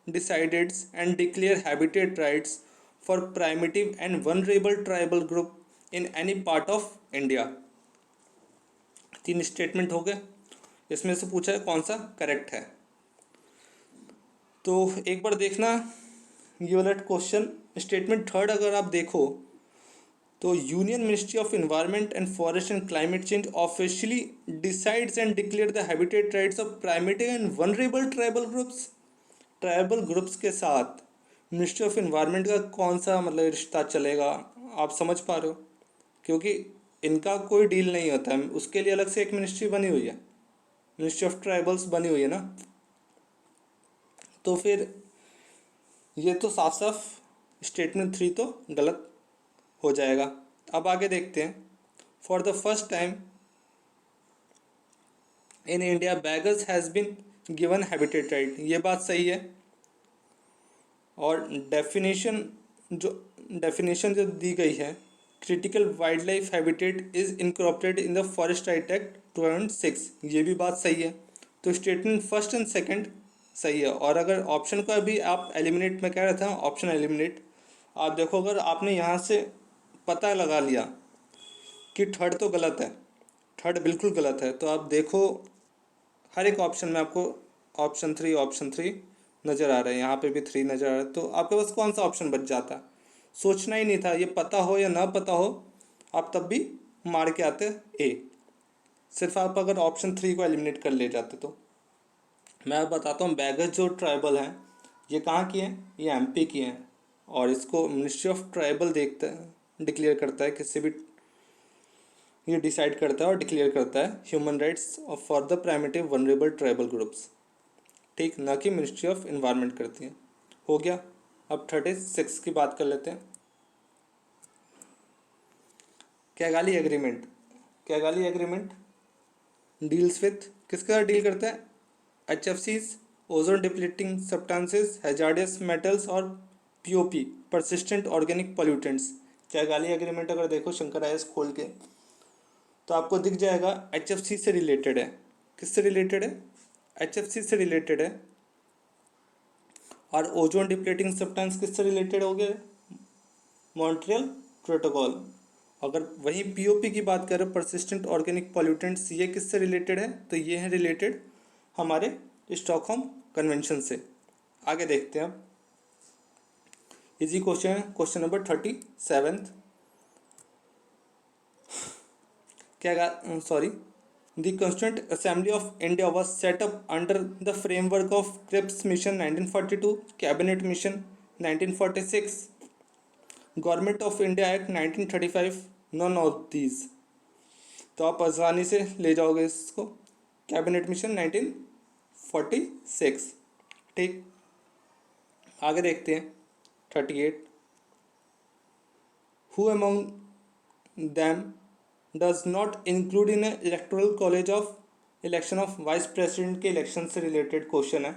decides and declare habitat rights for primitive and vulnerable tribal group in any part of India। 3 statement हो गए, इसमें से पूछा है कौन सा करेक्ट है। तो एक बार देखना ये वाला क्वेश्चन, स्टेटमेंट थर्ड अगर आप देखो तो union ministry of environment and forest and climate change officially decides and declare the habitat rights of primitive and vulnerable tribal groups. Tribal groups के साथ मिनिस्ट्री ऑफ एनवायरनमेंट का कौन सा मतलब रिश्ता चलेगा? आप समझ पा रहे हो, क्योंकि इनका कोई डील नहीं होता है, उसके लिए अलग से एक मिनिस्ट्री बनी हुई है, मिनिस्ट्री ऑफ ट्राइबल्स बनी हुई है ना। तो फिर ये तो साफ साफ स्टेटमेंट 3 तो गलत हो जाएगा। अब आगे देखते हैं। For the first time in India badgers has been given habitat right, ये बात सही है। और डेफिनेशन जो दी गई है, critical wild life habitat is incorporated in the forest right act 2006, ये भी बात सही है। तो स्टेटमेंट फर्स्ट एंड सेकंड सही है। और अगर ऑप्शन का भी आप एलिमिनेट में कह रहे थे, ऑप्शन एलिमिनेट, आप देखो अगर आपने यहाँ से पता लगा लिया कि थर्ड तो गलत है, थर्ड बिल्कुल गलत है, तो आप देखो हर एक ऑप्शन में आपको ऑप्शन 3 नज़र आ रहा है, यहाँ पे भी 3 नज़र आ रहा है। तो आपके पास कौन सा ऑप्शन बच जाता? सोचना ही नहीं था, ये पता हो या ना पता हो आप तब भी मार के आते ए। सिर्फ आप अगर ऑप्शन 3 को एलिमिनेट कर ले जाते। तो मैं बताता हूँ, बैगस जो ट्राइबल हैं ये कहाँ की हैं? ये एमपी की हैं। और इसको मिनिस्ट्री ऑफ ट्राइबल देखता है, डिक्लेयर करता है, किसी भी ये डिसाइड करता है और डिक्लेयर करता है human rights for the primitive vulnerable tribal groups. ठीक, ना कि मिनिस्ट्री ऑफ एनवायरनमेंट करती है। हो गया। अब 36 की बात कर लेते हैं। Kigali agreement. Kigali agreement deals with, किसका डील करता है? HFCs, ozone depleting substances, hazardous metals और POP, persistent organic pollutants. Kigali agreement अगर देखो शंकर आईएएस खोल के तो आपको दिख जाएगा HFC से रिलेटेड है। किससे रिलेटेड है? HFC से रिलेटेड है। और ओजोन डिप्लीटिंग सब्सटेंस किससे रिलेटेड हो गए? Montreal protocol. अगर वहीं POP की बात करें, परसिस्टेंट ऑर्गेनिक पॉल्यूटेंट्स, ये किससे रिलेटेड है? तो ये है रिलेटेड हमारे स्टॉकहोम कन्वेंशन से। आगे देखते हैं अब। इजी क्वेश्चन है, क्वेश्चन नंबर 37। क्या sorry The Constituent Assembly of India was set up under the framework of Cripps Mission 1942, Cabinet Mission 1946, Government of India Act 1935, none of these। तो आप आसानी से ले जाओगे इसको, कैबिनेट मिशन 1946। ठीक, आगे देखते हैं 38। Who among them does not include in a electoral college of election of vice president के इलेक्शन से रिलेटेड क्वेश्चन है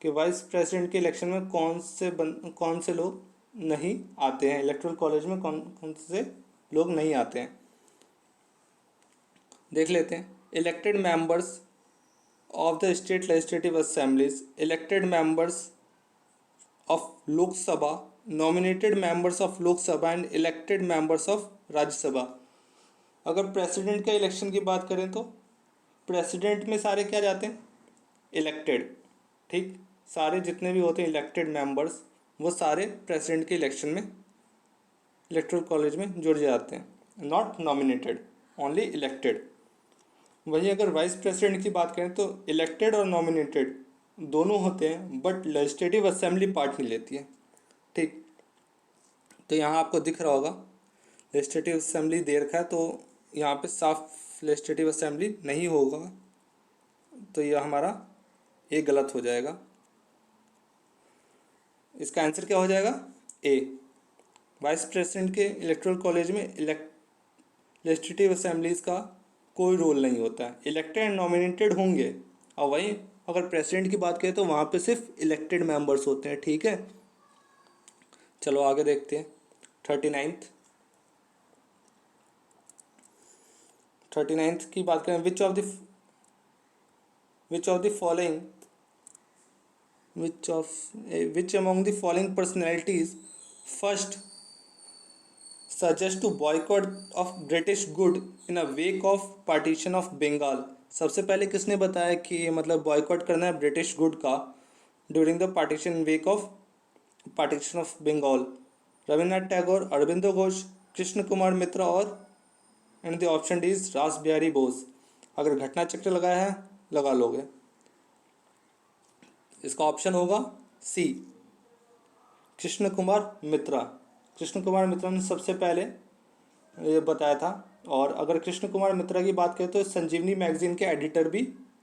कि वाइस प्रेसिडेंट के इलेक्शन में कौन से लोग नहीं आते हैं, इलेक्टोरल कॉलेज में कौन कौन से लोग नहीं आते हैं। देख लेते हैं। Elected members of the state legislative assemblies, elected members of Lok Sabha, nominated members of Lok Sabha and elected members of Rajya Sabha. अगर प्रेसिडेंट के इलेक्शन की बात करें तो प्रेसिडेंट में सारे क्या जाते हैं, इलेक्टेड। ठीक, सारे जितने भी होते हैं इलेक्टेड मेंबर्स वो सारे प्रेसिडेंट के इलेक्शन में इलेक्टोरल कॉलेज में जुड़ जाते हैं, नॉट नॉमिनेटेड, ओनली इलेक्टेड। वहीं अगर वाइस प्रेसिडेंट की बात करें तो इलेक्टेड और नॉमिनेटेड दोनों होते हैं, बट लेजिस्लेटिव असेंबली पार्ट नहीं लेती है। ठीक, तो यहाँ आपको दिख रहा होगा लेजिस्लेटिव असेंबली दे रखा है, तो यहाँ पे साफ लेजिस्लेटिव असेंबली नहीं होगा, तो यह हमारा ए गलत हो जाएगा। इसका आंसर क्या हो जाएगा, ए। वाइस प्रेसिडेंट के इलेक्टोरल कॉलेज में लेजिस्लेटिव असेंबलीज का कोई रोल नहीं होता है, इलेक्टेड एंड नॉमिनेटेड होंगे। और वहीं अगर प्रेसिडेंट की बात करें तो वहाँ पे सिर्फ इलेक्टेड मेंबर्स होते हैं। ठीक है, चलो आगे देखते हैं। 39th की बात करें, विच among the following personalities first suggest to boycott of British good in a wake of partition of Bengal। सबसे पहले किसने बताया कि मतलब बॉयकॉट करना है ब्रिटिश गुड का during the partition wake of partition of Bengal? Rabindranath Tagore, Aurobindo Ghosh, Krishna Kumar Mitra और and the option D is Ras Behari Bose. अगर घटना चक्र लगाया है लगा लोगे, इसका ऑप्शन होगा सी, कृष्ण कुमार मित्रा। कृष्ण कुमार मित्रा ने सबसे पहले ये बताया था। और अगर कृष्ण कुमार मित्रा की बात करें तो संजीवनी मैगजीन के एडिटर भी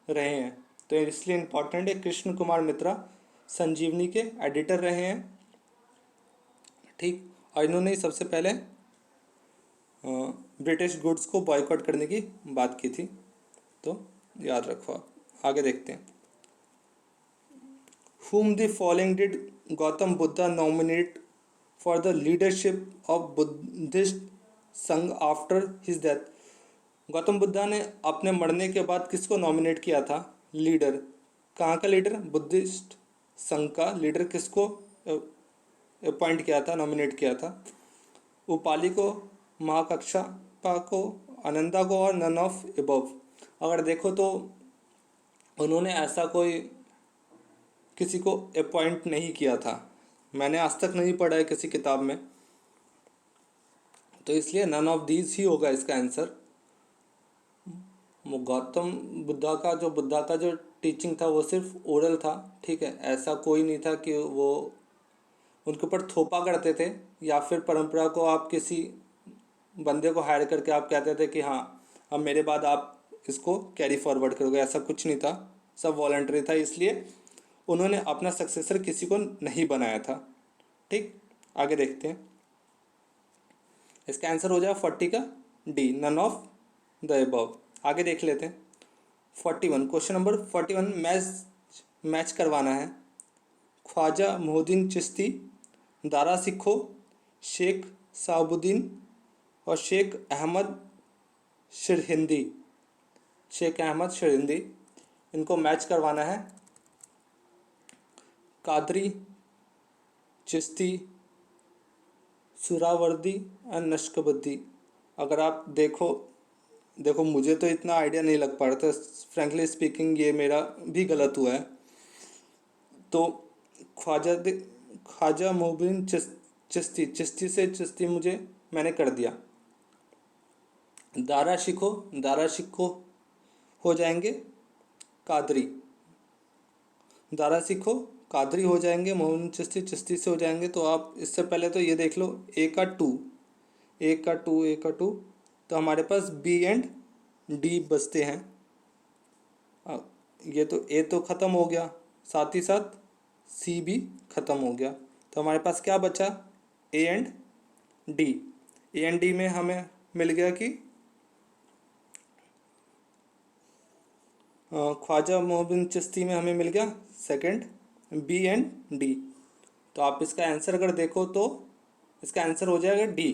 रहे हैं, तो इसलिए इम्पॉर्टेंट है। कृष्ण कुमार मित्रा संजीवनी के एडिटर रहे हैं। ठीक, और इन्होंने सबसे पहले ब्रिटिश गुड्स को बॉयकॉट करने की बात की थी, तो याद रखो। आगे देखते हैं। Whom the following did Gautam Buddha nominate for the leadership of Buddhist संघ after his death? Gautam Buddha ने अपने मरने के बाद किसको नॉमिनेट किया था लीडर? कहाँ का लीडर? बुद्धिस्ट संघ का लीडर किसको अपॉइंट किया था, नॉमिनेट किया था? उपाली को, महाकच्छपा को, आनंदा को और नन ऑफ एबव। अगर देखो तो उन्होंने ऐसा कोई किसी को अपॉइंट नहीं किया था, मैंने आज तक नहीं पढ़ा है किसी किताब में, तो इसलिए नन ऑफ दीज ही होगा इसका आंसर। गौतम बुद्धा का जो टीचिंग था वो सिर्फ ओरल था। ठीक है, ऐसा कोई नहीं था कि वो उनके ऊपर थोपा करते थे या फिर परंपरा को आप किसी बंदे को हायर करके आप कहते थे कि हाँ अब मेरे बाद आप इसको कैरी फॉरवर्ड करोगे, ऐसा कुछ नहीं था, सब वॉलंटरी था। इसलिए उन्होंने अपना सक्सेसर किसी को नहीं बनाया था। ठीक, आगे देखते हैं। इसका आंसर हो जाएगा 40 का D, none of the above. आगे देख लेते हैं 41, क्वेश्चन नंबर 41 मैच करवाना है। ख्वाजा मोहुद्दीन चिश्ती, दारा सिखो, शेख साहबुद्दीन और शेख अहमद शिरहिंदी, इनको मैच करवाना है। कादरी, चिश्ती, सुरावर्दी और नक्शबंदी। अगर आप देखो मुझे तो इतना आइडिया नहीं लग पा रहा था, फ्रैंकली स्पीकिंग ये मेरा भी गलत हुआ है। तो ख्वाजा मोहुद्दीन चिश्ती से मैंने कर दिया। दारा शिको हो जाएंगे कादरी, दारा सिखो कादरी हो जाएंगे, मोहम्मद चिश्ती चिश्ती से हो जाएंगे। तो आप इससे पहले तो ये देख लो, ए का टू, ए का टू, ए का टू, तो हमारे पास बी एंड डी बचते हैं। ये तो ए तो ख़त्म हो गया, साथ ही साथ सी भी ख़त्म हो गया। तो हमारे पास क्या बचा, A and D. A and D में हमें मिल गया कि ख्वाजा मोहम्मद चिश्ती में हमें मिल गया सेकंड, बी एंड डी। तो आप इसका आंसर अगर देखो तो इसका आंसर हो जाएगा डी,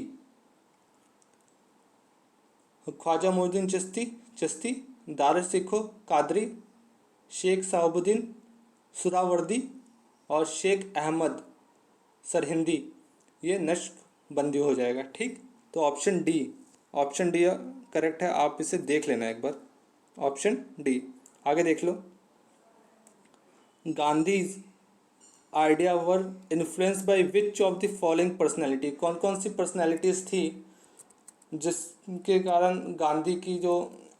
ख्वाजा मोहम्मद चिश्ती चिश्ती, दार सिखो कादरी, शेख साहबुद्दीन सुहरावर्दी और शेख अहमद सरहिंदी, ये नक्शबंदी हो जाएगा। ठीक, तो option D, option D correct है। आप इसे देख लेना एक बार, ऑप्शन डी। आगे देख लो, Gandhi's idea were influence by which of the following personality, कौन कौन सी पर्सनैलिटीज़ थी जिसके कारण गांधी की जो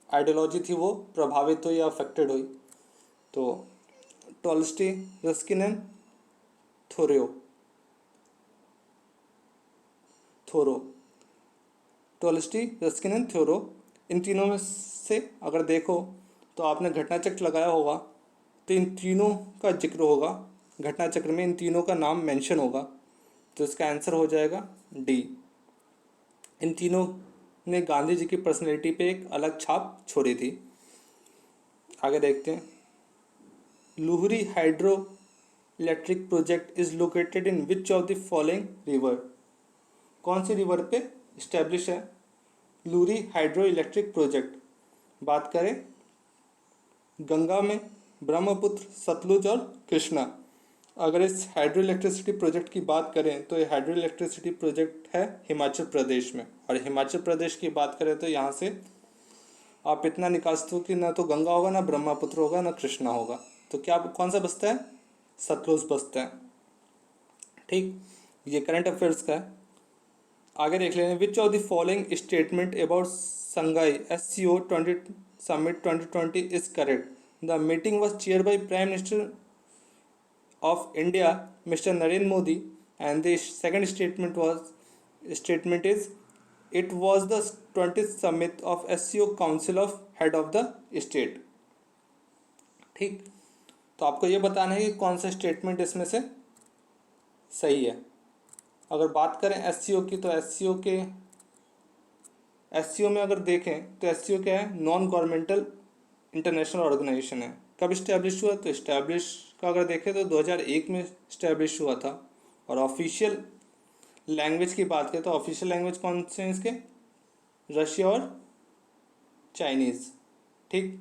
आइडियोलॉजी थी वो प्रभावित हुई या अफेक्टेड हुई। तो Tolstoy, Ruskin and Thoreau, Tolstoy, Ruskin and Thoreau, इन तीनों में से अगर देखो तो आपने घटना चक्र लगाया होगा, तो इन तीनों का जिक्र होगा, घटना चक्र में इन तीनों का नाम मेंशन होगा। तो इसका आंसर हो जाएगा डी। इन तीनों ने गांधी जी की पर्सनैलिटी पे एक अलग छाप छोड़ी थी। आगे देखते हैं, Luhri hydro electric project is located in which of the following river, कौन सी रिवर पे इस्टेब्लिश है लुहरी हाइड्रो इलेक्ट्रिक प्रोजेक्ट। बात करें गंगा में, ब्रह्मपुत्र, सतलुज और कृष्णा। अगर इस हाइड्रो इलेक्ट्रिसिटी प्रोजेक्ट की बात करें तो ये हाइड्रो इलेक्ट्रिसिटी प्रोजेक्ट है हिमाचल प्रदेश में, और हिमाचल प्रदेश की बात करें तो यहाँ से आप इतना निकाल सकते हो कि ना तो गंगा होगा, ना ब्रह्मपुत्र होगा, ना कृष्णा होगा। तो क्या कौन सा बचता है, सतलुज बचता है। ठीक, ये करंट अफेयर्स का है। आगे देख लेंगे, विच of the following statement about Shanghai SCO 20 summit 2020 is correct. The meeting was chair by prime minister of India, Mr. Narendra Modi, and the second statement is it was the 20th summit of SCO Council of Head of the State। ठीक, तो आपको ये बताना है कि कौन सा statement इसमें से सही है। अगर बात करें SCO की, तो SCO में अगर देखें तो SCO क्या है, नॉन गवर्नमेंटल इंटरनेशनल ऑर्गेनाइजेशन है। कब इस्टेब्लिश हुआ, तो इस्टेब्लिश का अगर देखें तो 2001 में इस्टेब्लिश हुआ था। और ऑफिशियल लैंग्वेज की बात करें तो ऑफिशियल लैंग्वेज कौन से हैं इसके, रशिया और चाइनीज़। ठीक,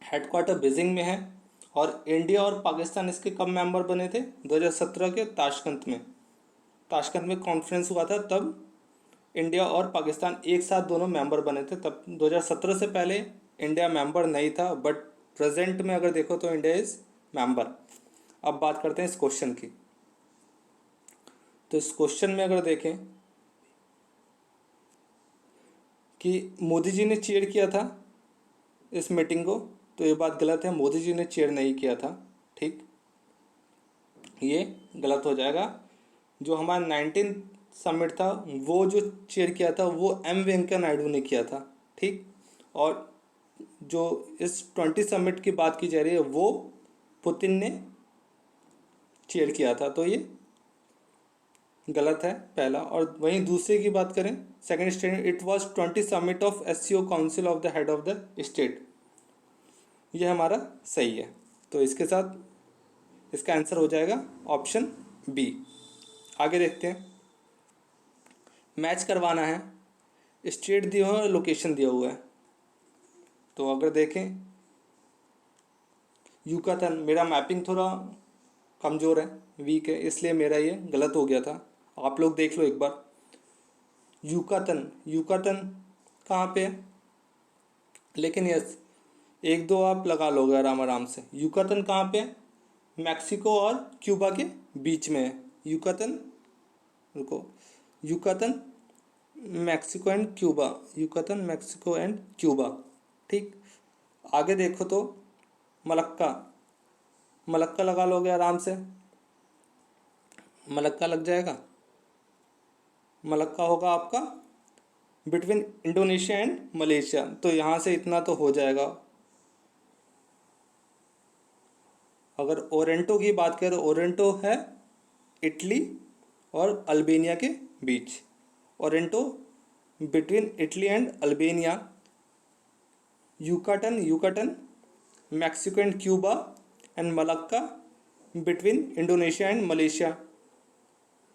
हेडक्वार्टर बीजिंग में है। और इंडिया और पाकिस्तान इसके कब मेंबर बने थे, 2017 के ताशकंद में कॉन्फ्रेंस हुआ था, तब इंडिया और पाकिस्तान एक साथ दोनों मेंबर बने थे। तब 2017 से पहले इंडिया मेंबर नहीं था, बट प्रेजेंट में अगर देखो तो इंडिया इज मेंबर। अब बात करते हैं इस क्वेश्चन की। तो इस क्वेश्चन में अगर देखें कि मोदी जी ने चेयर किया था इस मीटिंग को, तो ये बात गलत है, मोदी जी ने चेयर नहीं किया था। ठीक, ये गलत हो जाएगा। जो हमारा 19 समिट था वो जो चेयर किया था वो M वेंकैया नायडू ने किया था। ठीक, और जो इस 20 समिट की बात की जा रही है वो पुतिन ने चेयर किया था। तो ये गलत है पहला। और वहीं दूसरे की बात करें, second statement, it was 20 summit of SCO council of the head of the state, ये हमारा सही है। तो इसके साथ इसका आंसर हो जाएगा ऑप्शन बी। आगे देखते हैं, मैच करवाना है, स्टेट दिया हुआ है, लोकेशन दिया हुआ है। तो अगर देखें युकातन, मेरा मैपिंग थोड़ा कमज़ोर है, वीक है, इसलिए मेरा ये गलत हो गया था। आप लोग देख लो एक बार, युकातन कहाँ पे है, लेकिन यस एक दो आप लगा लोगे आराम से। युकातन कहाँ पे है, मैक्सिको और क्यूबा के बीच में है युकातन। रुको, Yucatan Mexico and Cuba, Yucatan Mexico and Cuba. ठीक, आगे देखो तो मलक्का, मलक्का लगा लोगे आराम से, मलक्का लग जाएगा। मलक्का होगा आपका बिटवीन इंडोनेशिया एंड मलेशिया, तो यहाँ से इतना तो हो जाएगा। अगर ओरेंटो की बात करें, ओरेंटो है इटली और अल्बेनिया के बीच। Otranto between Italy and Albania. Yucatan Mexico and Cuba. And Malacca between Indonesia and Malaysia.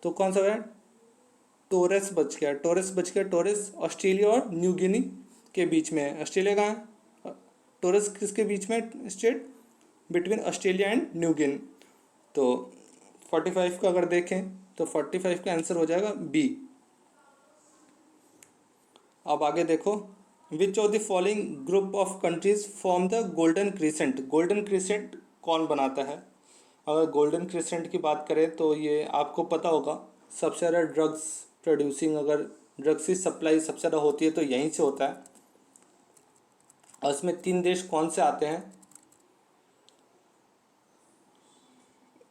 तो कौन सा है? टोरेस बच गया, टोरेस ऑस्ट्रेलिया और न्यू गिनी के बीच में है। ऑस्ट्रेलिया कहाँ है? टोरेस किसके बीच में state? Between Australia and New Guinea. तो 45 का अगर देखें तो 45 का आंसर हो जाएगा बी। अब आगे देखो, विच of the following group of countries form the golden crescent. Golden crescent कौन बनाता है? अगर गोल्डन क्रिसेंट की बात करें तो ये आपको पता होगा, सबसे ज़्यादा ड्रग्स प्रोड्यूसिंग, अगर ड्रग्स की सप्लाई सबसे ज़्यादा होती है तो यहीं से होता है। और इसमें 3 देश कौन से आते हैं?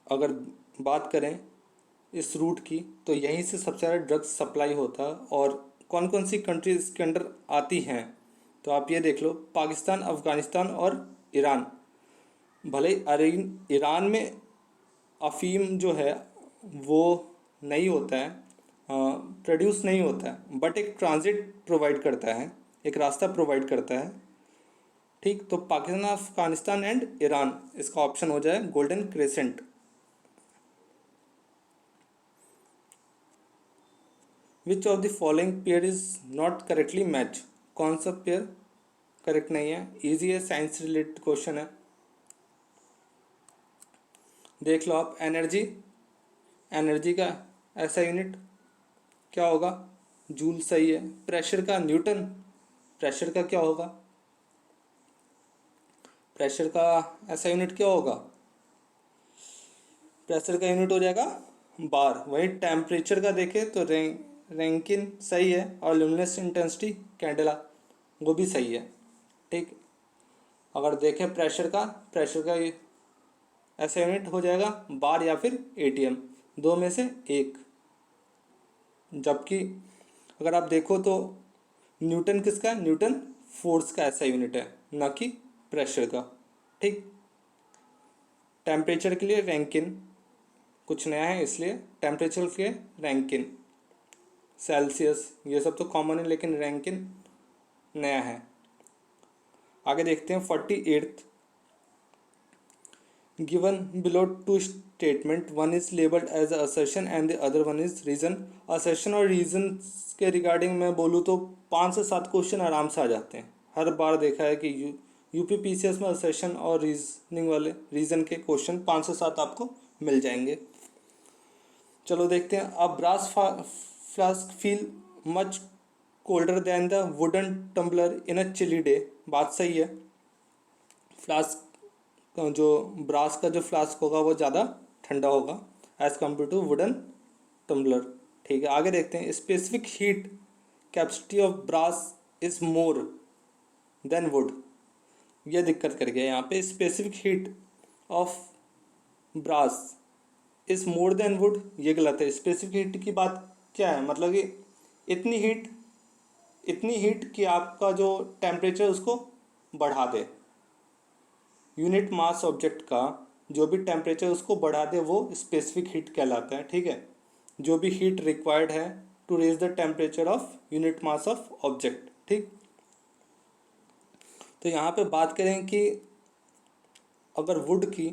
अगर बात करें इस रूट की तो यहीं से सबसे ज़्यादा ड्रग्स सप्लाई होता है। और कौन कौन सी कंट्री इसके अंडर आती हैं तो आप ये देख लो, पाकिस्तान, अफ़गानिस्तान और ईरान। भले ईरान में अफ़ीम जो है वो नहीं होता है, प्रोड्यूस नहीं होता है, बट एक ट्रांजिट प्रोवाइड करता है, एक रास्ता प्रोवाइड करता है। ठीक, तो पाकिस्तान, अफ़गानिस्तान एंड ईरान, इसका ऑप्शन हो जाए golden crescent. Which of the following pair is not correctly match. कौन सा पेयर करेक्ट नहीं है? इजी है, साइंस रिलेटेड क्वेश्चन है। देख लो आप, एनर्जी का ऐसा यूनिट क्या होगा? जूल सही है। प्रेशर का न्यूटन, प्रेशर का क्या होगा? प्रेशर का ऐसा यूनिट क्या होगा? प्रेशर का यूनिट हो जाएगा बार। वही टेम्परेचर का देखें तो रैंकिन सही है, और ल्यूमिनस इंटेंसिटी कैंडेला, वो भी सही है। ठीक, अगर देखें प्रेशर का ये ऐसा यूनिट हो जाएगा बार या फिर एटीएम, दो में से एक। जबकि अगर आप देखो तो न्यूटन किसका है? न्यूटन फोर्स का ऐसा यूनिट है, ना कि प्रेशर का। ठीक, टेम्परेचर के लिए रैंकिन, कुछ नया है इसलिए टेम्परेचर के लिए रैंकिन, सेल्सियस, ये सब तो कॉमन है, लेकिन रैंकिन नया है। आगे देखते हैं 48th। Given below 2 statement, one is labelled as assertion and the other one is reason. Assertion और रीजन के रिगार्डिंग मैं बोलूँ तो 5 से 7 क्वेश्चन आराम से आ जाते हैं। हर बार देखा है कि यूपीपीसीएस में असर्शन और रीजनिंग वाले रीजन के क्वेश्चन 5 से 7 आपको मिल जाएंगे। चलो देखते हैं। अब brass flask feel much colder than the wooden tumbler in a chilly day. बात सही है, फ्लास्क जो ब्रास का जो फ्लास्क होगा वो ज़्यादा ठंडा होगा as compare to wooden tumbler. ठीक है, आगे देखते हैं। Specific heat capacity of brass is more than wood. यह दिक्कत कर गया यहाँ पे, specific heat of brass is more than wood, ये गलत है। स्पेसिफिक हीट की बात क्या है? मतलब कि इतनी हीट कि आपका जो टेम्परेचर उसको बढ़ा दे। यूनिट मास ऑब्जेक्ट का जो भी टेम्परेचर उसको बढ़ा दे वो स्पेसिफिक हीट कहलाता है। ठीक है, जो भी हीट रिक्वायर्ड है to raise the temperature of unit mass of object. ठीक, तो यहाँ पे बात करें कि अगर वुड की,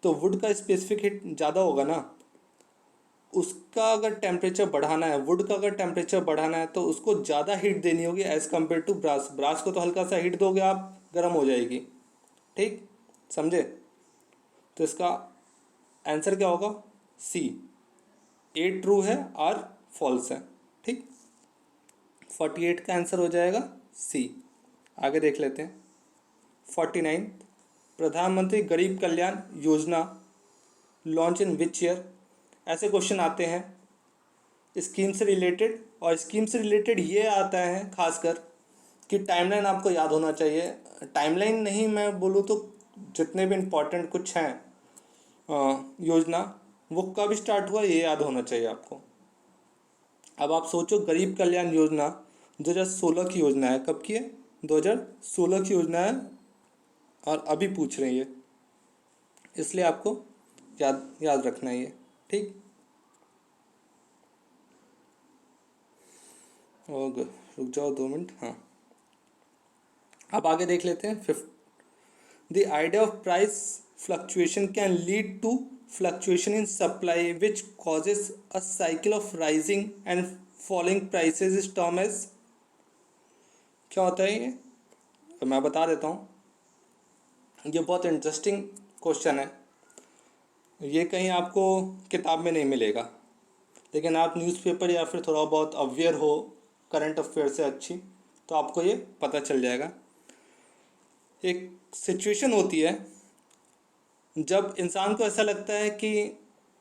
तो वुड का स्पेसिफिक हीट ज़्यादा होगा ना, उसका अगर टेम्परेचर बढ़ाना है, वुड का अगर टेम्परेचर बढ़ाना है तो उसको ज़्यादा हीट देनी होगी as compare to brass. Brass को तो हल्का सा हीट दोगे आप, गर्म हो जाएगी। ठीक, समझे? तो इसका आंसर क्या होगा? सी। ए ट्रू है, आर फॉल्स है। ठीक, 48 का आंसर हो जाएगा सी। आगे देख लेते हैं 49। प्रधानमंत्री गरीब Kalyan Yojana launch in which year. ऐसे क्वेश्चन आते हैं स्कीम से रिलेटेड, और स्कीम से रिलेटेड ये आता है खासकर कि टाइमलाइन आपको याद होना चाहिए। टाइमलाइन नहीं मैं बोलूँ तो जितने भी इम्पोर्टेंट कुछ हैं योजना, वो कब स्टार्ट हुआ ये याद होना चाहिए आपको। अब आप सोचो, गरीब कल्याण योजना 2016 की योजना है। कब की है? 2016 की योजना है, और अभी पूछ रहे हैं ये, इसलिए आपको याद याद रखना है ये, ठीक। और रुक जाओ 2 मिनट। हाँ, अब आगे देख लेते हैं। Fifth, the idea of price fluctuation can lead to fluctuation in supply which causes a cycle of rising and falling prices is term as. क्या होता है ये? तो मैं बता देता हूँ। ये बहुत इंटरेस्टिंग क्वेश्चन है। ये कहीं आपको किताब में नहीं मिलेगा, लेकिन आप न्यूज़पेपर या फिर थोड़ा बहुत अवेयर हो करंट अफेयर से अच्छी, तो आपको ये पता चल जाएगा। एक सिचुएशन होती है जब इंसान को ऐसा लगता है कि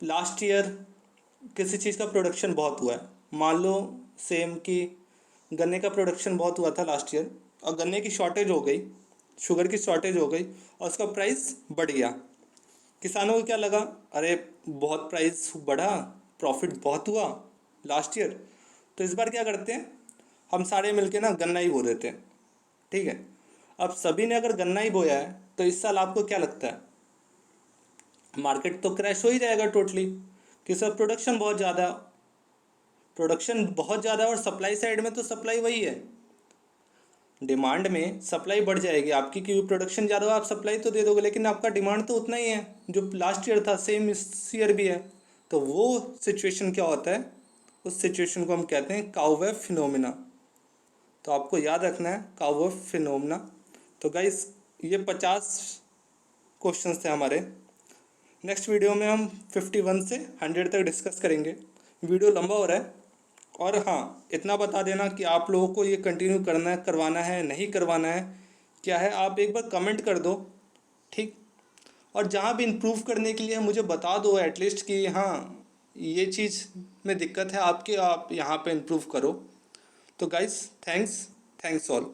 लास्ट ईयर किसी चीज़ का प्रोडक्शन बहुत हुआ है। मान लो सेम कि गन्ने का प्रोडक्शन बहुत हुआ था लास्ट ईयर, और गन्ने की शॉर्टेज हो गई, शुगर की शॉर्टेज हो गई, और उसका प्राइस बढ़ गया। किसानों को क्या लगा, अरे बहुत प्राइस बढ़ा, प्रॉफिट बहुत हुआ लास्ट ईयर, तो इस बार क्या करते हैं, हम सारे मिलके ना गन्ना ही बो देते हैं, ठीक है। अब सभी ने अगर गन्ना ही बोया है तो इस साल आपको क्या लगता है, मार्केट तो क्रैश हो ही जाएगा टोटली, कि सब प्रोडक्शन बहुत ज़्यादा और सप्लाई साइड में तो सप्लाई वही है। डिमांड में सप्लाई बढ़ जाएगी आपकी, क्योंकि प्रोडक्शन ज़्यादा हो, आप सप्लाई तो दे दोगे, लेकिन आपका डिमांड तो उतना ही है जो लास्ट ईयर था, सेम इस ईयर भी है। तो वो सिचुएशन क्या होता है, उस सिचुएशन को हम कहते हैं काउवे फिनोमिना। तो आपको याद रखना है काउवे फिनोमिना। तो गाइस, ये 50 क्वेश्चंस थे हमारे। नेक्स्ट वीडियो में हम 51 से 100 तक डिस्कस करेंगे। वीडियो लंबा हो रहा है। और हाँ, इतना बता देना कि आप लोगों को ये कंटिन्यू करना है, करवाना है, नहीं करवाना है, क्या है, आप एक बार कमेंट कर दो, ठीक। और जहाँ भी इम्प्रूव करने के लिए मुझे बता दो एटलीस्ट कि हाँ ये चीज़ में दिक्कत है आपकी, आप यहाँ पे इम्प्रूव करो। तो गाइस, थैंक्स ऑल।